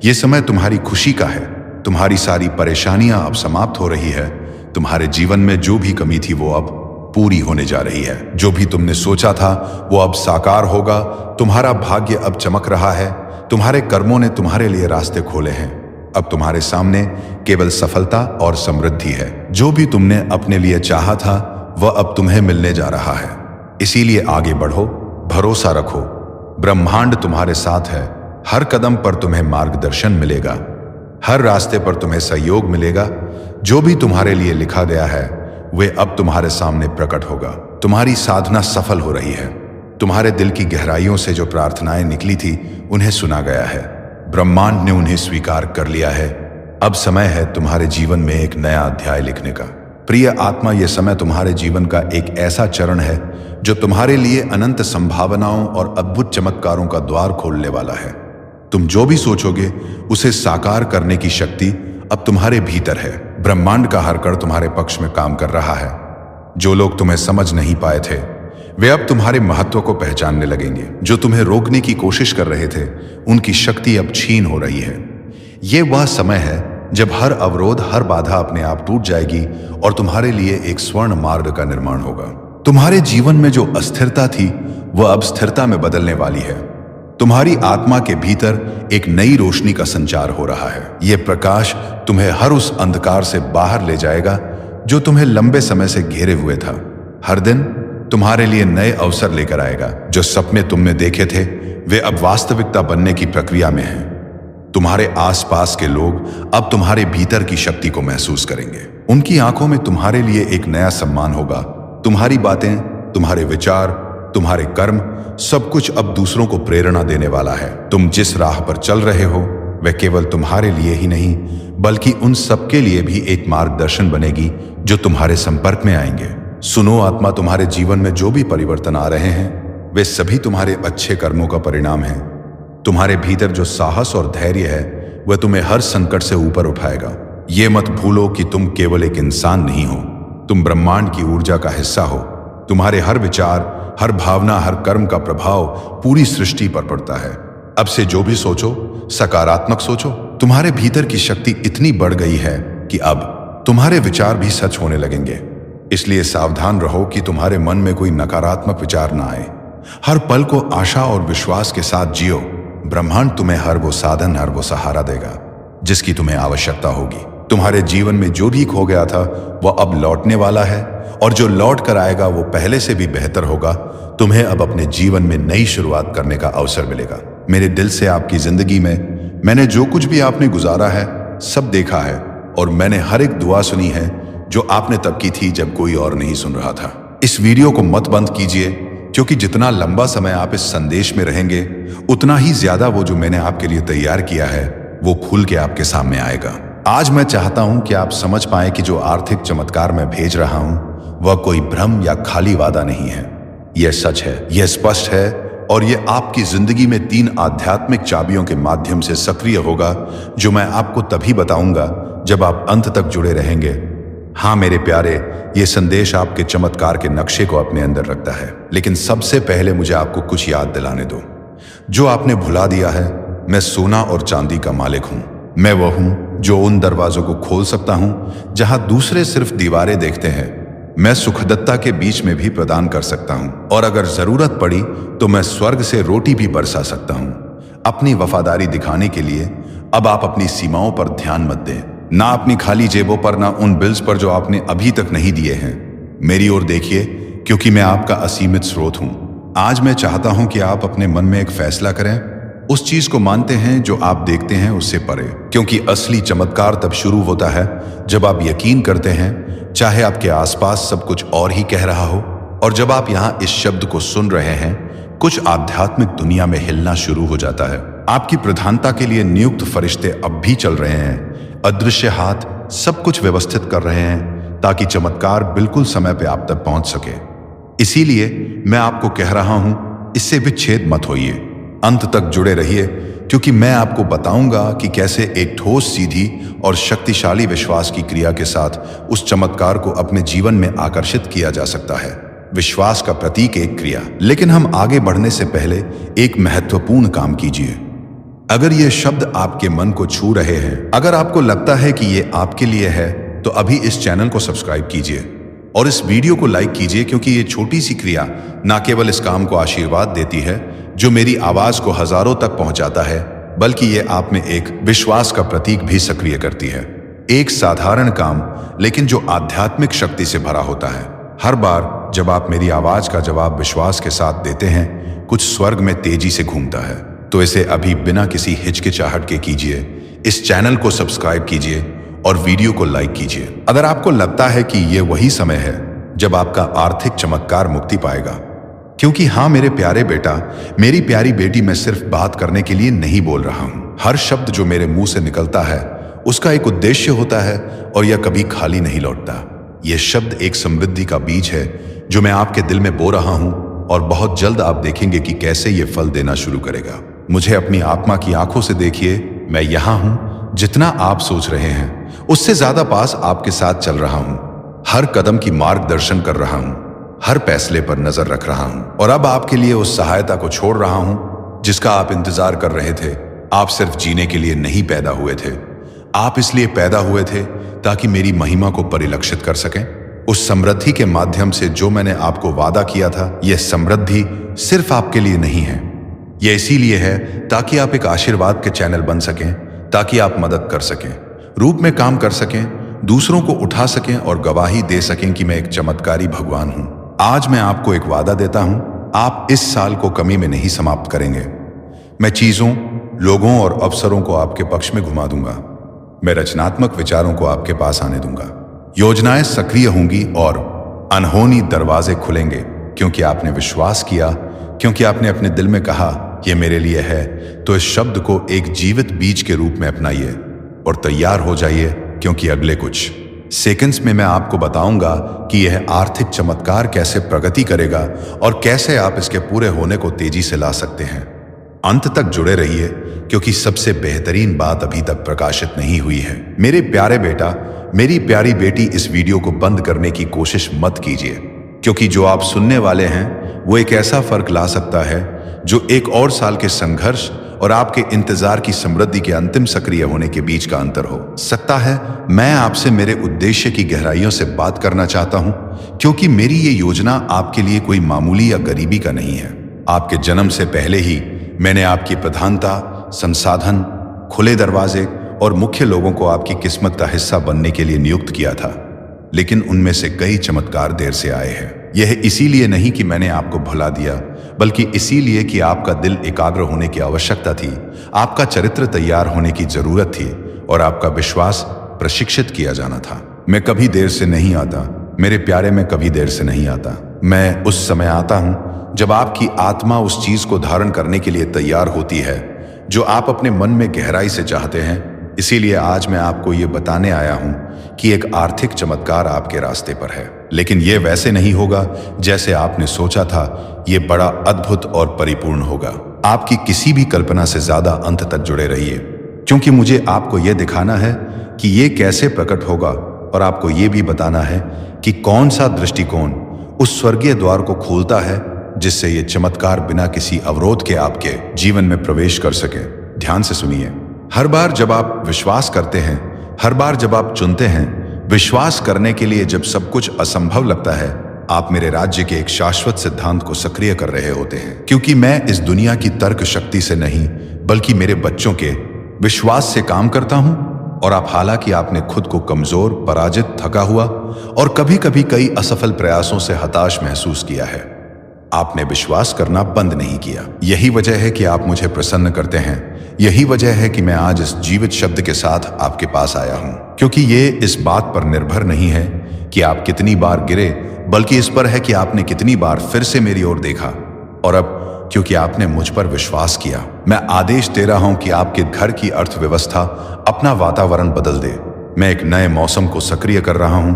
यह समय तुम्हारी खुशी का है। तुम्हारी सारी परेशानियां अब समाप्त हो रही है। तुम्हारे जीवन में जो भी कमी थी वो अब पूरी होने जा रही है। जो भी तुमने सोचा था वो अब साकार होगा। तुम्हारा भाग्य अब चमक रहा है। तुम्हारे कर्मों ने तुम्हारे लिए रास्ते खोले हैं। अब तुम्हारे सामने केवल सफलता और समृद्धि है। जो भी तुमने अपने लिए चाहा था वह अब तुम्हें मिलने जा रहा है। इसीलिए आगे बढ़ो, भरोसा रखो। ब्रह्मांड तुम्हारे साथ है। हर कदम पर तुम्हें मार्गदर्शन मिलेगा। हर रास्ते पर तुम्हें सहयोग मिलेगा। जो भी तुम्हारे लिए लिखा गया है वे अब तुम्हारे सामने प्रकट होगा। तुम्हारी साधना सफल हो रही है। तुम्हारे दिल की गहराइयों से जो प्रार्थनाएं निकली थी उन्हें सुना गया है। ब्रह्मांड ने उन्हें स्वीकार कर लिया है। अब समय है तुम्हारे जीवन में एक नया अध्याय लिखने का। प्रिय आत्मा, यह समय तुम्हारे जीवन का एक ऐसा चरण है जो तुम्हारे लिए अनंत संभावनाओं और अद्भुत चमत्कारों का द्वार खोलने वाला है। तुम जो भी सोचोगे उसे साकार करने की शक्ति अब तुम्हारे भीतर है। ब्रह्मांड का हर कण तुम्हारे पक्ष में काम कर रहा है। जो लोग तुम्हें समझ नहीं पाए थे वे अब तुम्हारे महत्व को पहचानने लगेंगे। जो तुम्हें रोकने की कोशिश कर रहे थे उनकी शक्ति अब छीन हो रही है। ये वह समय है जब हर अवरोध, हर बाधा अपने आप टूट जाएगी और तुम्हारे लिए एक स्वर्ण मार्ग का निर्माण होगा। तुम्हारे जीवन में जो अस्थिरता थी वह अब स्थिरता में बदलने वाली है। तुम्हारी आत्मा के भीतर एक नई रोशनी का संचार हो रहा है। यह प्रकाश तुम्हें हर उस अंधकार से बाहर ले जाएगा जो तुम्हें लंबे समय से घेरे हुए था। हर दिन तुम्हारे लिए नए अवसर लेकर आएगा। जो सपने तुमने देखे थे वे अब वास्तविकता बनने की प्रक्रिया में हैं। तुम्हारे आसपास के लोग अब तुम्हारे भीतर की शक्ति को महसूस करेंगे। उनकी आंखों में तुम्हारे लिए एक नया सम्मान होगा। तुम्हारी बातें, तुम्हारे विचार, तुम्हारे कर्म, सब कुछ अब दूसरों को प्रेरणा देने वाला है। तुम जिस राह पर चल रहे हो वह केवल तुम्हारे लिए ही नहीं बल्कि उन सबके लिए भी एक मार्गदर्शन बनेगी जो तुम्हारे संपर्क में आएंगे। सुनो आत्मा, तुम्हारे जीवन में जो भी परिवर्तन आ रहे हैं वे सभी तुम्हारे अच्छे कर्मों का परिणाम है। तुम्हारे भीतर जो साहस और धैर्य है वह तुम्हें हर संकट से ऊपर उठाएगा। ये मत भूलो कि तुम केवल एक इंसान नहीं हो, तुम ब्रह्मांड की ऊर्जा का हिस्सा हो। तुम्हारे हर विचार, हर भावना, हर कर्म का प्रभाव पूरी सृष्टि पर पड़ता है। अब से जो भी सोचो सकारात्मक सोचो। तुम्हारे भीतर की शक्ति इतनी बढ़ गई है कि अब तुम्हारे विचार भी सच होने लगेंगे। इसलिए सावधान रहो कि तुम्हारे मन में कोई नकारात्मक विचार ना आए। हर पल को आशा और विश्वास के साथ जियो। ब्रह्मांड तुम्हें हर वो साधन, हर वो सहारा देगा जिसकी तुम्हें आवश्यकता होगी। तुम्हारे जीवन में जो भी खो गया था वह अब लौटने वाला है और जो लौट कर आएगा वो पहले से भी बेहतर होगा। तुम्हें अब अपने जीवन में नई शुरुआत करने का अवसर मिलेगा। मेरे दिल से आपकी जिंदगी में मैंने जो कुछ भी आपने गुजारा है सब देखा है और मैंने हर एक दुआ सुनी है जो आपने तब की थी जब कोई और नहीं सुन रहा था। इस वीडियो को मत बंद कीजिए क्योंकि जितना लंबा समय आप इस संदेश में रहेंगे उतना ही ज्यादा वो जो मैंने आपके लिए तैयार किया है वो खुल के आपके सामने आएगा। आज मैं चाहता हूं कि आप समझ पाएं कि जो आर्थिक चमत्कार मैं भेज रहा हूं वह कोई भ्रम या खाली वादा नहीं है। यह सच है, यह स्पष्ट है और यह आपकी जिंदगी में 3 आध्यात्मिक चाबियों के माध्यम से सक्रिय होगा जो मैं आपको तभी बताऊंगा जब आप अंत तक जुड़े रहेंगे। हाँ मेरे प्यारे, यह संदेश आपके चमत्कार के नक्शे को अपने अंदर रखता है। लेकिन सबसे पहले मुझे आपको कुछ याद दिलाने दो जो आपने भुला दिया है। मैं सोना और चांदी का मालिक हूं। मैं वह हूं जो उन दरवाजों को खोल सकता हूं जहां दूसरे सिर्फ दीवारें देखते हैं। मैं सुखदत्ता के बीच में भी प्रदान कर सकता हूं और अगर जरूरत पड़ी तो मैं स्वर्ग से रोटी भी बरसा सकता हूं। अपनी वफादारी दिखाने के लिए अब आप अपनी सीमाओं पर ध्यान मत दें, ना अपनी खाली जेबों पर, ना उन बिल्स पर जो आपने अभी तक नहीं दिए हैं। मेरी ओर देखिए क्योंकि मैं आपका असीमित स्रोत हूं। आज मैं चाहता हूं कि आप अपने मन में एक फैसला करें, उस चीज को मानते हैं जो आप देखते हैं उससे परे। क्योंकि असली चमत्कार तब शुरू होता है जब आप यकीन करते हैं चाहे आपके आसपास सब कुछ और ही कह रहा हो। और जब आप यहां इस शब्द को सुन रहे हैं कुछ आध्यात्मिक दुनिया में हिलना शुरू हो जाता है। आपकी प्रधानता के लिए नियुक्त फरिश्ते अब भी चल रहे हैं। अदृश्य हाथ सब कुछ व्यवस्थित कर रहे हैं ताकि चमत्कार बिल्कुल समय पे आप तक पहुंच सके। इसीलिए मैं आपको कह रहा हूं, इससे विच्छेद मत होइए, अंत तक जुड़े रहिए क्योंकि मैं आपको बताऊंगा कि कैसे एक ठोस, सीधी और शक्तिशाली विश्वास की क्रिया के साथ उस चमत्कार को अपने जीवन में आकर्षित किया जा सकता है। विश्वास का प्रतीक एक क्रिया। लेकिन हम आगे बढ़ने से पहले एक महत्वपूर्ण काम कीजिए। अगर ये शब्द आपके मन को छू रहे हैं, अगर आपको लगता है कि ये आपके लिए है, तो अभी इस चैनल को सब्सक्राइब कीजिए और इस वीडियो को लाइक कीजिए क्योंकि ये छोटी सी क्रिया न केवल इस काम को आशीर्वाद देती है जो मेरी आवाज को हजारों तक पहुंचाता है, बल्कि ये आप में एक विश्वास का प्रतीक भी सक्रिय करती है। एक साधारण काम लेकिन जो आध्यात्मिक शक्ति से भरा होता है। हर बार जब आप मेरी आवाज का जवाब विश्वास के साथ देते हैं कुछ स्वर्ग में तेजी से घूमता है। तो इसे अभी बिना किसी हिचकिचाहट के कीजिए, इस चैनल को सब्सक्राइब कीजिए और वीडियो को लाइक कीजिए। अगर आपको लगता है कि ये वही समय है जब आपका आर्थिक चमत्कार मुक्ति पाएगा, क्योंकि हाँ मेरे प्यारे बेटा, मेरी प्यारी बेटी, मैं सिर्फ बात करने के लिए नहीं बोल रहा हूं। हर शब्द जो मेरे मुंह से निकलता है उसका एक उद्देश्य होता है और यह कभी खाली नहीं लौटता। यह शब्द एक समृद्धि का बीज है जो मैं आपके दिल में बो रहा हूं और बहुत जल्द आप देखेंगे कि कैसे यह फल देना शुरू करेगा। मुझे अपनी आत्मा की आंखों से देखिए, मैं यहां हूं। जितना आप सोच रहे हैं उससे ज्यादा पास आपके साथ चल रहा हूं। हर कदम की मार्गदर्शन कर रहा हूं, हर फैसले पर नजर रख रहा हूं और अब आपके लिए उस सहायता को छोड़ रहा हूं जिसका आप इंतजार कर रहे थे। आप सिर्फ जीने के लिए नहीं पैदा हुए थे, आप इसलिए पैदा हुए थे ताकि मेरी महिमा को परिलक्षित कर सकें। उस समृद्धि के माध्यम से जो मैंने आपको वादा किया था, यह समृद्धि सिर्फ आपके लिए नहीं है, यह इसीलिए है ताकि आप एक आशीर्वाद के चैनल बन सकें, ताकि आप मदद कर सकें, रूप में काम कर सकें, दूसरों को उठा सकें और गवाही दे सकें कि मैं एक चमत्कारी भगवान हूं। आज मैं आपको एक वादा देता हूं, आप इस साल को कमी में नहीं समाप्त करेंगे। मैं चीजों, लोगों और अवसरों को आपके पक्ष में घुमा दूंगा। मैं रचनात्मक विचारों को आपके पास आने दूंगा। योजनाएं सक्रिय होंगी और अनहोनी दरवाजे खुलेंगे। क्योंकि आपने विश्वास किया, क्योंकि आपने अपने दिल में कहा यह मेरे लिए है, तो इस शब्द को एक जीवित बीज के रूप में अपनाइए और तैयार हो जाइए, क्योंकि अगले कुछ सेकंड्स में मैं आपको बताऊंगा कि यह आर्थिक चमत्कार कैसे प्रगति करेगा और कैसे आप इसके पूरे होने को तेजी से ला सकते हैं। अंत तक जुड़े रहिए, क्योंकि सबसे बेहतरीन बात अभी तक प्रकाशित नहीं हुई है। मेरे प्यारे बेटा, मेरी प्यारी बेटी, इस वीडियो को बंद करने की कोशिश मत कीजिए, क्योंकि जो आप सुनने वाले हैं वो एक ऐसा फर्क ला सकता है जो 1 और साल के संघर्ष और आपके इंतजार की समृद्धि के अंतिम सक्रिय होने के बीच का अंतर हो सकता है। मैं आपसे मेरे उद्देश्य की गहराइयों से बात करना चाहता हूं, क्योंकि मेरी ये योजना आपके लिए कोई मामूली या गरीबी का नहीं है। आपके जन्म से पहले ही मैंने आपकी प्रधानता, संसाधन, खुले दरवाजे और मुख्य लोगों को आपकी किस्मत का हिस्सा बनने के लिए नियुक्त किया था, लेकिन उनमें से कई चमत्कार देर से आए हैं। यह इसीलिए नहीं कि मैंने आपको भुला दिया, बल्कि इसीलिए कि आपका दिल एकाग्र होने की आवश्यकता थी, आपका चरित्र तैयार होने की जरूरत थी और आपका विश्वास प्रशिक्षित किया जाना था। मैं कभी देर से नहीं आता मेरे प्यारे, मैं कभी देर से नहीं आता। मैं उस समय आता हूं जब आपकी आत्मा उस चीज को धारण करने के लिए तैयार होती है जो आप अपने मन में गहराई से चाहते हैं। इसीलिए आज मैं आपको ये बताने आया हूं कि एक आर्थिक चमत्कार आपके रास्ते पर है, लेकिन ये वैसे नहीं होगा जैसे आपने सोचा था। ये बड़ा अद्भुत और परिपूर्ण होगा। आपकी किसी भी कल्पना से ज्यादा अंत तक जुड़े रहिए, क्योंकि मुझे आपको यह दिखाना है कि ये कैसे प्रकट होगा और आपको ये भी बताना है कि कौन सा दृष्टिकोण उस स्वर्गीय द्वार को खोलता है जिससे ये चमत्कार बिना किसी अवरोध के आपके जीवन में प्रवेश कर सके। ध्यान से सुनिए। हर बार जब आप विश्वास करते हैं, हर बार जब आप चुनते हैं विश्वास करने के लिए, जब सब कुछ असंभव लगता है, आप मेरे राज्य के एक शाश्वत सिद्धांत को सक्रिय कर रहे होते हैं। क्योंकि मैं इस दुनिया की तर्क शक्ति से नहीं, बल्कि मेरे बच्चों के विश्वास से काम करता हूं। और आप, हालांकि आपने खुद को कमजोर, पराजित, थका हुआ और कभी कभी कई असफल प्रयासों से हताश महसूस किया है, आपने विश्वास करना बंद नहीं किया। यही वजह है कि आप मुझे प्रसन्न करते हैं। यही वजह है कि मैं आज इस जीवित शब्द के साथ आपके पास आया हूं, क्योंकि ये इस बात पर निर्भर नहीं है कि आप कितनी बार गिरे, बल्कि इस पर है कि आपने कितनी बार फिर से मेरी ओर देखा। और अब क्योंकि आपने मुझ पर विश्वास किया, मैं आदेश दे रहा हूं कि आपके घर की अर्थव्यवस्था अपना वातावरण बदल दे। मैं एक नए मौसम को सक्रिय कर रहा हूं।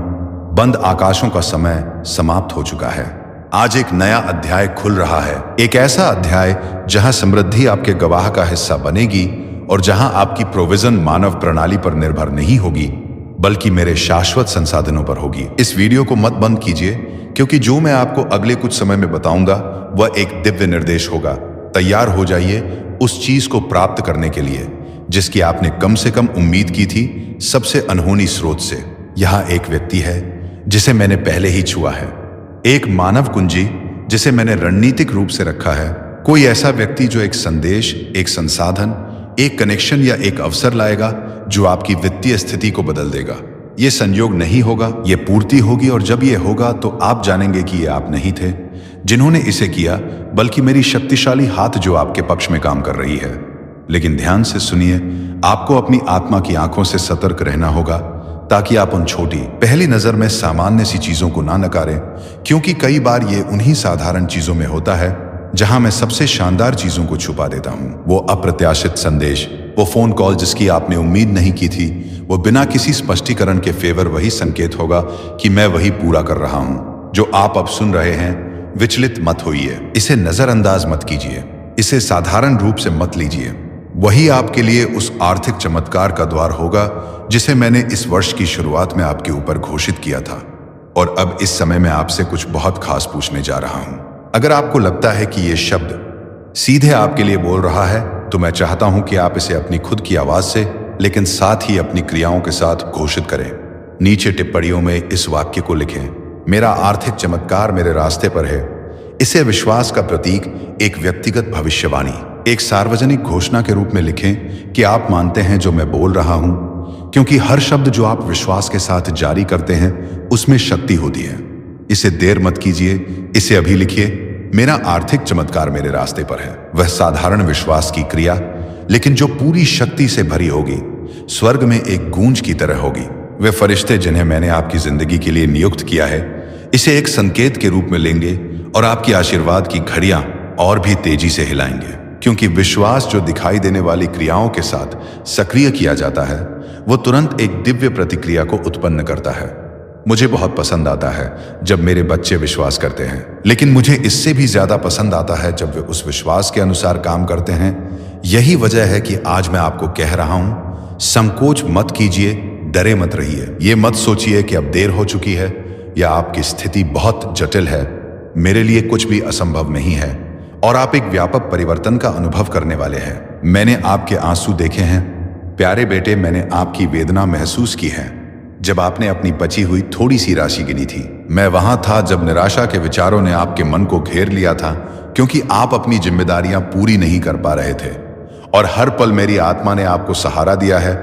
बंद आकाशों का समय समाप्त हो चुका है। आज एक नया अध्याय खुल रहा है, एक ऐसा अध्याय जहां समृद्धि आपके गवाह का हिस्सा बनेगी और जहां आपकी प्रोविजन मानव प्रणाली पर निर्भर नहीं होगी, बल्कि मेरे शाश्वत संसाधनों पर होगी। इस वीडियो को मत बंद कीजिए, क्योंकि जो मैं आपको अगले कुछ समय में बताऊंगा वह एक दिव्य निर्देश होगा। तैयार हो जाइए उस चीज को प्राप्त करने के लिए जिसकी आपने कम से कम उम्मीद की थी, सबसे अनहोनी स्रोत से। यहां एक व्यक्ति है जिसे मैंने पहले ही छुआ है, एक मानव कुंजी जिसे मैंने रणनीतिक रूप से रखा है। कोई ऐसा व्यक्ति जो एक संदेश, एक संसाधन, एक कनेक्शन या एक अवसर लाएगा जो आपकी वित्तीय स्थिति को बदल देगा। ये संयोग नहीं होगा, ये पूर्ति होगी। और जब ये होगा तो आप जानेंगे कि ये आप नहीं थे जिन्होंने इसे किया, बल्कि मेरी शक्तिशाली हाथ जो आपके पक्ष में काम कर रही है। लेकिन ध्यान से सुनिए, आपको अपनी आत्मा की आंखों से सतर्क रहना होगा, ताकि आप उन छोटी, पहली नजर में सामान्य सी चीजों को ना नकारें, क्योंकि कई बार ये उन्हीं साधारण चीजों में होता है जहां मैं सबसे शानदार चीजों को छुपा देता हूं। वो अप्रत्याशित संदेश, वो फोन कॉल जिसकी आपने उम्मीद नहीं की थी, वो बिना किसी स्पष्टीकरण के फेवर वही संकेत होगा कि मैं वही पूरा कर रहा हूं जो आप अब सुन रहे हैं। विचलित मत होइए, इसे नजरअंदाज मत कीजिए, इसे साधारण रूप से मत लीजिए। वही आपके लिए उस आर्थिक चमत्कार का द्वार होगा जिसे मैंने इस वर्ष की शुरुआत में आपके ऊपर घोषित किया था। और अब इस समय मैं आपसे कुछ बहुत खास पूछने जा रहा हूं। अगर आपको लगता है कि यह शब्द सीधे आपके लिए बोल रहा है, तो मैं चाहता हूं कि आप इसे अपनी खुद की आवाज से, लेकिन साथ ही अपनी क्रियाओं के साथ घोषित करें। नीचे टिप्पणियों में इस वाक्य को लिखें, मेरा आर्थिक चमत्कार मेरे रास्ते पर है। इसे विश्वास का प्रतीक, एक व्यक्तिगत भविष्यवाणी, एक सार्वजनिक घोषणा के रूप में लिखें कि आप मानते हैं जो मैं बोल रहा हूं, क्योंकि हर शब्द जो आप विश्वास के साथ जारी करते हैं उसमें शक्ति होती है। इसे देर मत कीजिए, इसे अभी लिखिए। मेरा आर्थिक चमत्कार मेरे रास्ते पर है। वह साधारण विश्वास की क्रिया, लेकिन जो पूरी शक्ति से भरी होगी, स्वर्ग में एक गूंज की तरह होगी। वे फरिश्ते जिन्हें मैंने आपकी जिंदगी के लिए नियुक्त किया है, इसे एक संकेत के रूप में लेंगे और आपकी आशीर्वाद की घड़ियां और भी तेजी से हिलाएंगे, क्योंकि विश्वास जो दिखाई देने वाली क्रियाओं के साथ सक्रिय किया जाता है वो तुरंत एक दिव्य प्रतिक्रिया को उत्पन्न करता है। मुझे बहुत पसंद आता है जब मेरे बच्चे विश्वास करते हैं, लेकिन मुझे इससे भी ज्यादा पसंद आता है जब वे उस विश्वास के अनुसार काम करते हैं। यही वजह है कि आज मैं आपको कह रहा हूं, संकोच मत कीजिए, डरे मत रहिए। ये मत सोचिए कि अब देर हो चुकी है या आपकी स्थिति बहुत जटिल है। मेरे लिए कुछ भी असंभव नहीं है और आप एक व्यापक परिवर्तन का अनुभव करने वाले हैं। मैंने आपके आंसू देखे हैं प्यारे बेटे, मैंने आपकी वेदना महसूस की है जब आपने अपनी बची हुई थोड़ी सी राशि गिनी थी। मैं वहां था जब निराशा के विचारों ने आपके मन को घेर लिया था, क्योंकि आप अपनी जिम्मेदारियां पूरी नहीं कर पा रहे थे और हर पल मेरी आत्मा ने आपको सहारा दिया है।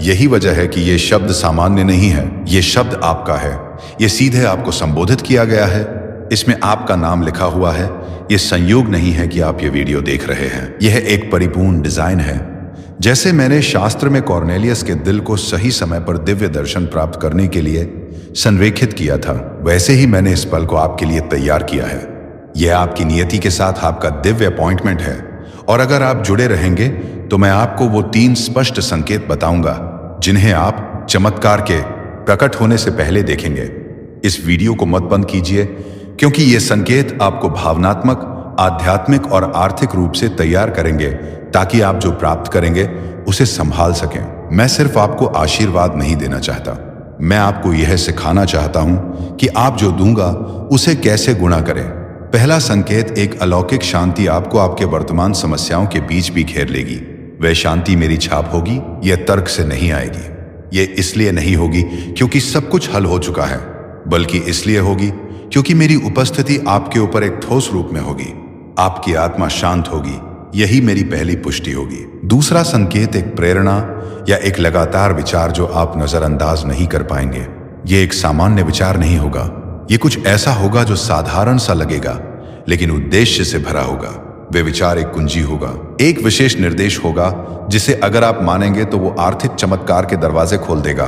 यही वजह है कि ये शब्द सामान्य नहीं है, ये शब्द आपका है। ये सीधे आपको संबोधित किया गया है, इसमें आपका नाम लिखा हुआ है। ये संयोग नहीं है कि आप ये वीडियो देख रहे हैं, यह एक परिपूर्ण डिजाइन है। जैसे मैंने शास्त्र में कॉर्नेलियस के दिल को सही समय पर दिव्य दर्शन प्राप्त करने के लिए संरेखित किया था, वैसे ही मैंने इस पल को आपके लिए तैयार किया है। यह आपकी नियति के साथ आपका दिव्य अपॉइंटमेंट है और अगर आप जुड़े रहेंगे तो मैं आपको वो 3 स्पष्ट संकेत बताऊंगा जिन्हें आप चमत्कार के प्रकट होने से पहले देखेंगे। इस वीडियो को मत बंद कीजिए, क्योंकि ये संकेत आपको भावनात्मक, आध्यात्मिक और आर्थिक रूप से तैयार करेंगे ताकि आप जो प्राप्त करेंगे उसे संभाल सकें। मैं सिर्फ आपको आशीर्वाद नहीं देना चाहता, मैं आपको यह सिखाना चाहता हूं कि आप जो दूंगा उसे कैसे गुणा करें। पहला संकेत, एक अलौकिक शांति आपको आपके वर्तमान समस्याओं के बीच भी घेर लेगी। वह शांति मेरी छाप होगी, यह तर्क से नहीं आएगी। यह इसलिए नहीं होगी क्योंकि सब कुछ हल हो चुका है, बल्कि इसलिए होगी क्योंकि मेरी उपस्थिति आपके ऊपर एक ठोस रूप में होगी। आपकी आत्मा शांत होगी, यही मेरी पहली पुष्टि होगी। दूसरा संकेत, एक प्रेरणा या एक लगातार विचार जो आप नजरअंदाज नहीं कर पाएंगे। यह एक सामान्य विचार नहीं होगा, यह कुछ ऐसा होगा जो साधारण सा लगेगा लेकिन उद्देश्य से भरा होगा। वे विचार एक कुंजी होगा, एक विशेष निर्देश होगा जिसे अगर आप मानेंगे तो वो आर्थिक चमत्कार के दरवाजे खोल देगा।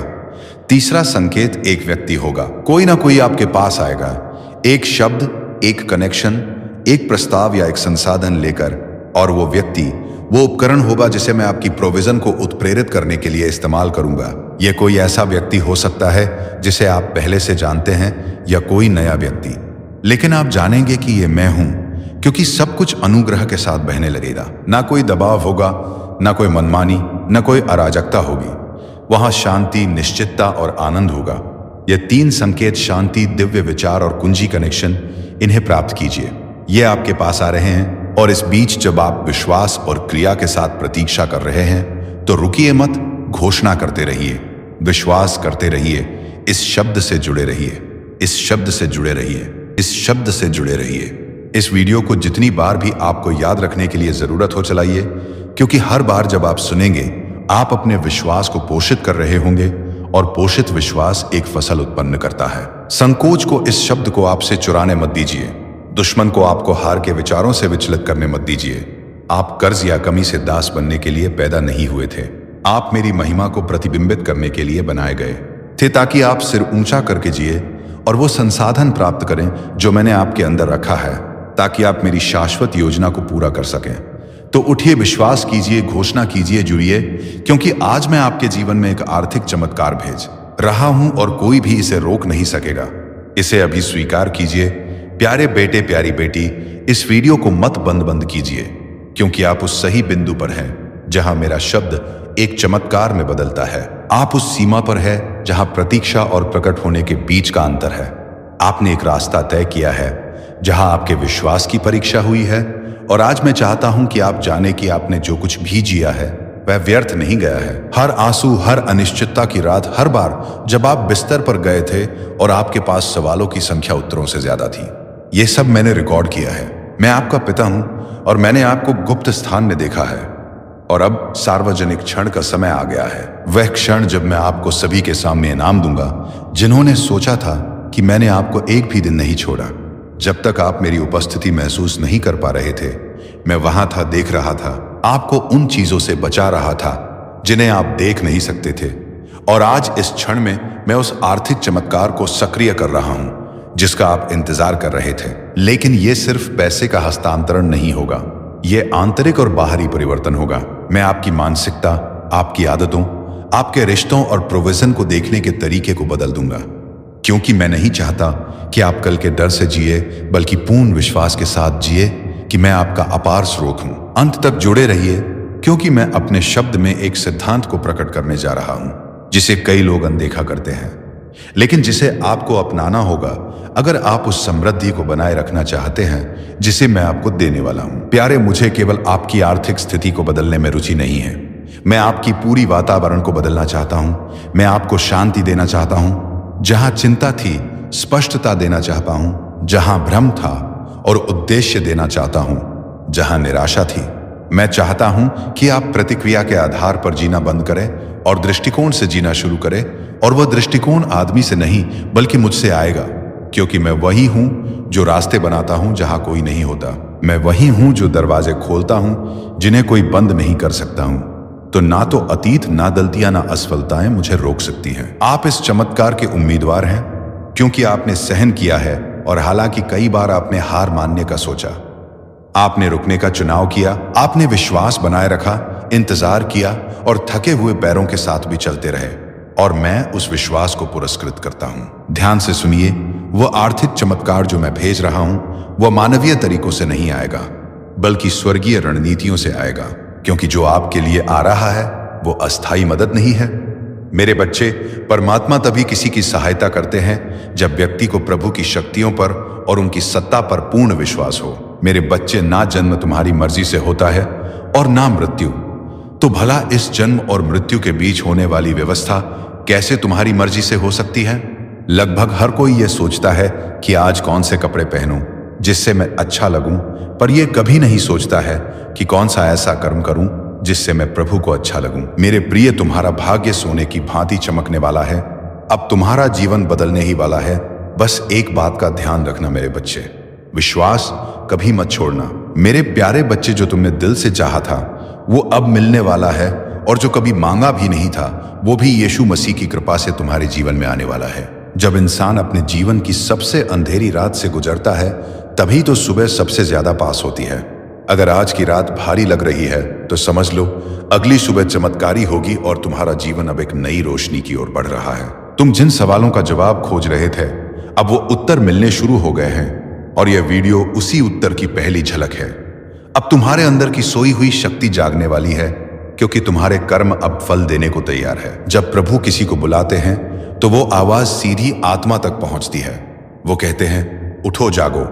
तीसरा संकेत, एक व्यक्ति होगा, कोई ना कोई आपके पास आएगा, एक शब्द, एक कनेक्शन, एक प्रस्ताव या एक संसाधन लेकर, और वो व्यक्ति वो उपकरण होगा जिसे मैं आपकी प्रोविजन को उत्प्रेरित करने के लिए इस्तेमाल करूंगा। यह कोई ऐसा व्यक्ति हो सकता है जिसे आप पहले से जानते हैं या कोई नया व्यक्ति, लेकिन आप जानेंगे कि ये मैं हूं, क्योंकि सब कुछ अनुग्रह के साथ बहने लगेगा। ना कोई दबाव होगा, ना कोई मनमानी, ना कोई अराजकता होगी। वहां शांति, निश्चितता और आनंद होगा। ये 3 संकेत, शांति, दिव्य विचार और कुंजी कनेक्शन, इन्हें प्राप्त कीजिए। ये आपके पास आ रहे हैं और इस बीच जब आप विश्वास और क्रिया के साथ प्रतीक्षा कर रहे हैं तो रुकिए मत, घोषणा करते रहिए, विश्वास करते रहिए, इस शब्द से जुड़े रहिए, इस शब्द से जुड़े रहिए, इस शब्द से जुड़े रहिए। इस वीडियो को जितनी बार भी आपको याद रखने के लिए जरूरत हो चलाइए, क्योंकि हर बार जब आप सुनेंगे आप अपने विश्वास को पोषित कर रहे होंगे और पोषित विश्वास एक फसल उत्पन्न करता है। संकोच को, इस शब्द को आपसे चुराने मत दीजिए। दुश्मन को आपको हार के विचारों से विचलित करने मत दीजिए। आप कर्ज या कमी से दास बनने के लिए पैदा नहीं हुए थे, आप मेरी महिमा को प्रतिबिंबित करने के लिए बनाए गए थे, ताकि आप सिर ऊंचा करके जिए और वो संसाधन प्राप्त करें जो मैंने आपके अंदर रखा है, ताकि आप मेरी शाश्वत योजना को पूरा कर सकें। तो उठिए, विश्वास कीजिए, घोषणा कीजिए, जुड़िए, क्योंकि आज मैं आपके जीवन में एक आर्थिक चमत्कार भेज रहा हूं और कोई भी इसे रोक नहीं सकेगा। इसे अभी स्वीकार कीजिए। प्यारे बेटे, प्यारी बेटी, इस वीडियो को मत बंद कीजिए, क्योंकि आप उस सही बिंदु पर हैं जहां मेरा शब्द एक चमत्कार में बदलता है। आप उस सीमा पर है जहां प्रतीक्षा और प्रकट होने के बीच का अंतर है। आपने एक रास्ता तय किया है जहां आपके विश्वास की परीक्षा हुई है, और आज मैं चाहता हूं कि आप जाने कि आपने जो कुछ भी जिया है वह व्यर्थ नहीं गया है। हर आंसू, हर अनिश्चितता की रात, हर बार जब आप बिस्तर पर गए थे और आपके पास सवालों की संख्या उत्तरों से ज्यादा थी, ये सब मैंने रिकॉर्ड किया है। मैं आपका पिता हूं और मैंने आपको गुप्त स्थान में देखा है, और अब सार्वजनिक क्षण का समय आ गया है। वह क्षण जब मैं आपको सभी के सामने इनाम दूंगा जिन्होंने सोचा था कि मैंने आपको एक भी दिन नहीं छोड़ा। जब तक आप मेरी उपस्थिति महसूस नहीं कर पा रहे थे, मैं वहां था, देख रहा था, आपको उन चीजों से बचा रहा था जिन्हें आप देख नहीं सकते थे। और आज इस क्षण में मैं उस आर्थिक चमत्कार को सक्रिय कर रहा हूं जिसका आप इंतजार कर रहे थे। लेकिन यह सिर्फ पैसे का हस्तांतरण नहीं होगा, यह आंतरिक और बाहरी परिवर्तन होगा। मैं आपकी मानसिकता, आपकी आदतों, आपके रिश्तों और प्रोविजन को देखने के तरीके को बदल दूंगा। क्योंकि मैं नहीं चाहता कि आप कल के डर से जिए, बल्कि पूर्ण विश्वास के साथ जिए कि मैं आपका अपार स्रोत हूं। अंत तक जुड़े रहिए, क्योंकि मैं अपने शब्द में एक सिद्धांत को प्रकट करने जा रहा हूं जिसे कई लोग अनदेखा करते हैं, लेकिन जिसे आपको अपनाना होगा अगर आप उस समृद्धि को बनाए रखना चाहते हैं जिसे मैं आपको देने वाला हूं। प्यारे, मुझे केवल आपकी आर्थिक स्थिति को बदलने में रुचि नहीं है। मैं आपकी पूरी वातावरण को बदलना चाहता हूं। मैं आपको शांति देना चाहता हूं। जहां चिंता थी, स्पष्टता देना चाहता हूं। जहां भ्रम था, और उद्देश्य देना चाहता हूं। जहां निराशा थी, मैं चाहता हूं कि आप प्रतिक्रिया के आधार पर जीना बंद करें और दृष्टिकोण से जीना शुरू करें। और वह दृष्टिकोण आदमी से नहीं, बल्कि मुझसे आएगा, क्योंकि मैं वही हूं जो रास्ते बनाता हूं जहां कोई नहीं होता। मैं वही हूं जो दरवाजे खोलता हूं जिन्हें कोई बंद नहीं कर सकता हूं। तो ना तो अतीत, ना गलतियां, ना असफलताएं मुझे रोक सकती हैं। आप इस चमत्कार के उम्मीदवार हैं, क्योंकि आपने सहन किया है, और हालांकि कई बार आपने हार मानने का सोचा, आपने रुकने का चुनाव किया, आपने विश्वास बनाए रखा, इंतजार किया और थके हुए पैरों के साथ भी चलते रहे। और मैं उस विश्वास को पुरस्कृत करता हूं। ध्यान से सुनिए, वह आर्थिक चमत्कार जो मैं भेज रहा हूं, वह मानवीय तरीकों से नहीं आएगा, बल्कि स्वर्गीय रणनीतियों से आएगा। क्योंकि जो आपके लिए आ रहा है वो अस्थायी मदद नहीं है। मेरे बच्चे, परमात्मा तभी किसी की सहायता करते हैं जब व्यक्ति को प्रभु की शक्तियों पर और उनकी सत्ता पर पूर्ण विश्वास हो। मेरे बच्चे, ना जन्म तुम्हारी मर्जी से होता है और ना मृत्यु। तो भला इस जन्म और मृत्यु के बीच होने वाली व्यवस्था कैसे तुम्हारी मर्जी से हो सकती है? लगभग हर कोई यह सोचता है कि आज कौन से कपड़े पहनूं जिससे मैं अच्छा लगूं, पर यह कभी नहीं सोचता है कि कौन सा ऐसा कर्म करूं जिससे मैं प्रभु को अच्छा लगूं। मेरे प्रिय, तुम्हारा भाग्य सोने की भांति चमकने वाला है। अब तुम्हारा जीवन बदलने ही वाला है। बस एक बात का ध्यान रखना मेरे बच्चे, विश्वास कभी मत छोड़ना। मेरे प्यारे बच्चे, जो तुमने दिल से चाहा था वो अब मिलने वाला है, और जो कभी मांगा भी नहीं था वो भी यीशु मसीह की कृपा से तुम्हारे जीवन में आने वाला है। जब इंसान अपने जीवन की सबसे अंधेरी रात से गुजरता है, तभी तो सुबह सबसे ज्यादा पास होती है। अगर आज की रात भारी लग रही है तो समझ लो अगली सुबह चमत्कारी होगी और तुम्हारा जीवन अब एक नई रोशनी की ओर बढ़ रहा है। तुम जिन सवालों का जवाब खोज रहे थे, अब वो उत्तर मिलने शुरू हो गए हैं, और यह वीडियो उसी उत्तर की पहली झलक है। अब तुम्हारे अंदर की सोई हुई शक्ति जागने वाली है, क्योंकि तुम्हारे कर्म अब फल देने को तैयार है। जब प्रभु किसी को बुलाते हैं तो वो आवाज सीधी आत्मा तक पहुंचती है। वो कहते हैं, उठो, जागो,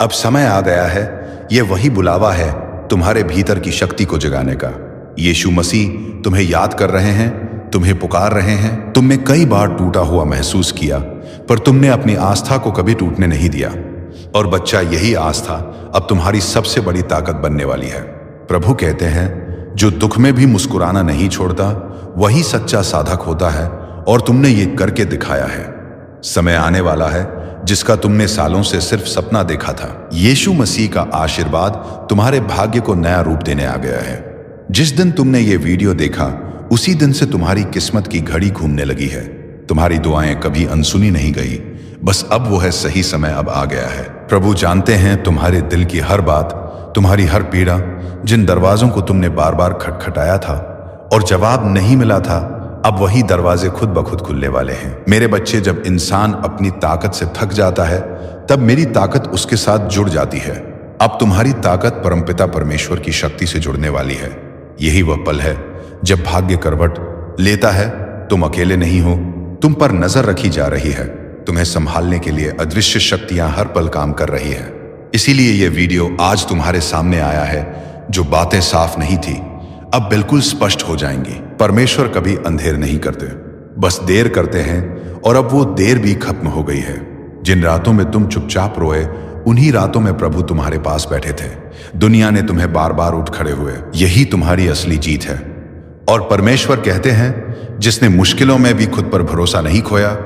अब समय आ गया है। यह वही बुलावा है तुम्हारे भीतर की शक्ति को जगाने का। यीशु मसीह तुम्हें याद कर रहे हैं, तुम्हें पुकार रहे हैं। तुमने कई बार टूटा हुआ महसूस किया, पर तुमने अपनी आस्था को कभी टूटने नहीं दिया। और बच्चा, यही आस्था अब तुम्हारी सबसे बड़ी ताकत बनने वाली है। प्रभु कहते हैं, जो दुख में भी मुस्कुराना नहीं छोड़ता वही सच्चा साधक होता है, और तुमने ये करके दिखाया है। समय आने वाला है जिसका तुमने सालों से सिर्फ सपना देखा था। यीशु मसीह का आशीर्वाद तुम्हारे भाग्य को नया रूप देने आ गया है। जिस दिन तुमने ये वीडियो देखा, उसी दिन से तुम्हारी किस्मत की घड़ी घूमने लगी है। तुम्हारी दुआएं कभी अनसुनी नहीं गई, बस अब वो है सही समय अब आ गया है। प्रभु जानते हैं तुम्हारे दिल की हर बात, तुम्हारी हर पीड़ा। जिन दरवाजों को तुमने बार बार खटखटाया था और जवाब नहीं मिला था, अब वही दरवाजे खुद ब खुद खुलने वाले हैं। मेरे बच्चे, जब इंसान अपनी ताकत से थक जाता है, तब मेरी ताकत उसके साथ जुड़ जाती है। अब तुम्हारी ताकत परमपिता परमेश्वर की शक्ति से जुड़ने वाली है। यही वह पल है जब भाग्य करवट लेता है। तुम अकेले नहीं हो, तुम पर नजर रखी जा रही है। तुम्हें संभालने के लिए अदृश्य शक्तियां हर पल काम कर रही है। इसीलिए यह वीडियो आज तुम्हारे सामने आया है। जो बातें साफ नहीं थी, अब बिल्कुल स्पष्ट हो जाएंगी। परमेश्वर कभी अंधेर नहीं करते, बस देर करते हैं, और अब वो देर भी खत्म हो गई है। जिन रातों में तुम चुपचाप रोए, उन्हीं रातों में प्रभु तुम्हारे पास बैठे थे। दुनिया ने तुम्हें बार बार उठ खड़े हुए। यही तुम्हारी असली जीत है। और परमेश्वर कहते हैं, जिसने मुश्किलों में भी खुद पर भरोसा नहीं खोया,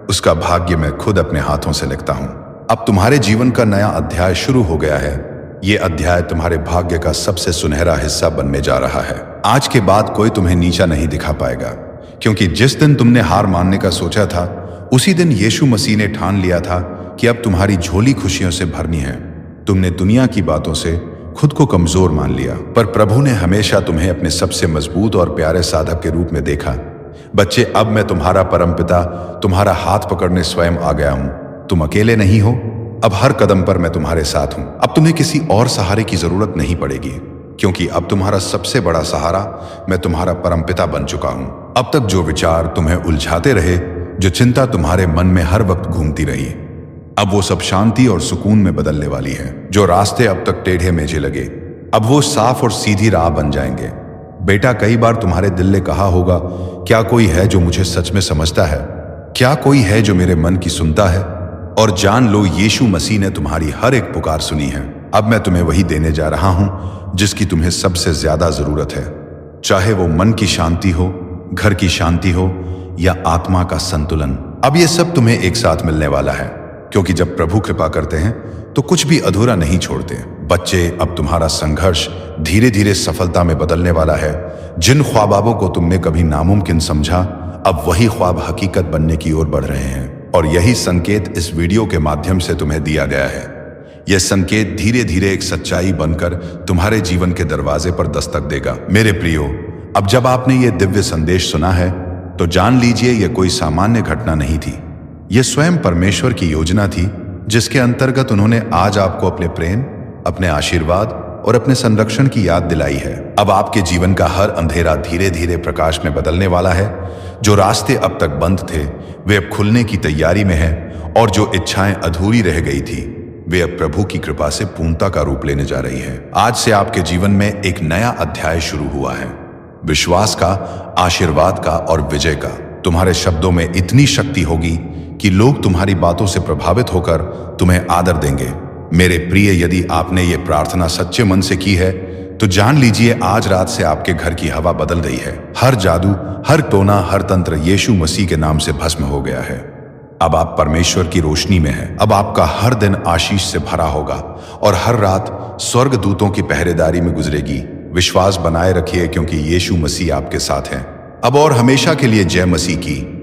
उसका भाग्य मैं खुद अपने हाथों से लिखता हूं। अब तुम्हारे जीवन का नया अध्याय शुरू हो गया है। ये अध्याय तुम्हारे भाग्य का सबसे सुनहरा हिस्सा बनने जा रहा है। आज के बाद कोई तुम्हें नीचा नहीं दिखा पाएगा, क्योंकि जिस दिन तुमने हार मानने का सोचा था, उसी दिन यीशु मसीह ने ठान लिया था कि अब तुम्हारी झोली खुशियों से भरनी है। तुमने दुनिया की बातों से खुद को कमजोर मान लिया, पर प्रभु ने हमेशा तुम्हें अपने सबसे मजबूत और प्यारे साधक के रूप में देखा। बच्चे, अब मैं तुम्हारा परमपिता, तुम्हारा हाथ पकड़ने स्वयं आ गया हूं। तुम अकेले नहीं हो, अब हर कदम पर मैं तुम्हारे साथ हूं। अब तुम्हें किसी और सहारे की जरूरत नहीं पड़ेगी, क्योंकि अब तुम्हारा सबसे बड़ा सहारा मैं तुम्हारा परमपिता बन चुका हूं। अब तक जो विचार तुम्हें उलझाते रहे, जो चिंता तुम्हारे मन में हर वक्त घूमती रही, अब वो सब शांति और सुकून में बदलने वाली है। जो रास्ते अब तक टेढ़े मेढ़े लगे, अब वो साफ और सीधी राह बन जाएंगे। बेटा, कई बार तुम्हारे दिल ने कहा होगा, क्या कोई है जो मुझे सच में समझता है? क्या कोई है जो मेरे मन की सुनता है? और जान लो, यीशु मसीह ने तुम्हारी हर एक पुकार सुनी है। अब मैं तुम्हें वही देने जा रहा हूं जिसकी तुम्हें सबसे ज्यादा जरूरत है, चाहे वो मन की शांति हो, घर की शांति हो या आत्मा का संतुलन। अब ये सब तुम्हें एक साथ मिलने वाला है, क्योंकि जब प्रभु कृपा करते हैं तो कुछ भी अधूरा नहीं छोड़ते। बच्चे, अब तुम्हारा संघर्ष धीरे धीरे सफलता में बदलने वाला है। जिन ख्वाबों को तुमने कभी नामुमकिन समझा, अब वही ख्वाब हकीकत बनने की ओर बढ़ रहे हैं। और यही संकेत इस वीडियो के माध्यम से तुम्हें दिया गया है। यह संकेत धीरे धीरे एक सच्चाई बनकर तुम्हारे जीवन के दरवाजे पर दस्तक देगा। मेरे प्रियो, अब जब आपने ये दिव्य संदेश सुना है तो जान लीजिए यह कोई सामान्य घटना नहीं थी। यह स्वयं परमेश्वर की योजना थी, जिसके अंतर्गत उन्होंने आज आपको अपने प्रेम, अपने आशीर्वाद और अपने संरक्षण की याद दिलाई है। अब आपके जीवन का हर अंधेरा धीरे धीरे प्रकाश में बदलने वाला है। जो रास्ते अब तक बंद थे वे अब खुलने की तैयारी में हैं, और जो इच्छाएं अधूरी रह गई थी वे अब प्रभु की कृपा से पूर्णता का रूप लेने जा रही है। आज से आपके जीवन में एक नया अध्याय शुरू हुआ है, विश्वास का, आशीर्वाद का और विजय का। तुम्हारे शब्दों में इतनी शक्ति होगी कि लोग तुम्हारी बातों से प्रभावित होकर तुम्हें आदर देंगे। मेरे प्रिय, यदि आपने ये प्रार्थना सच्चे मन से की है तो जान लीजिए आज रात से आपके घर की हवा बदल रही है। हर जादू, हर टोना, हर तंत्र यीशु मसीह के नाम से भस्म हो गया है। अब आप परमेश्वर की रोशनी में हैं। अब आपका हर दिन आशीष से भरा होगा और हर रात स्वर्ग दूतों की पहरेदारी में गुजरेगी। विश्वास बनाए रखिए, क्योंकि यीशु मसीह आपके साथ हैं। अब और हमेशा के लिए जय मसीह की।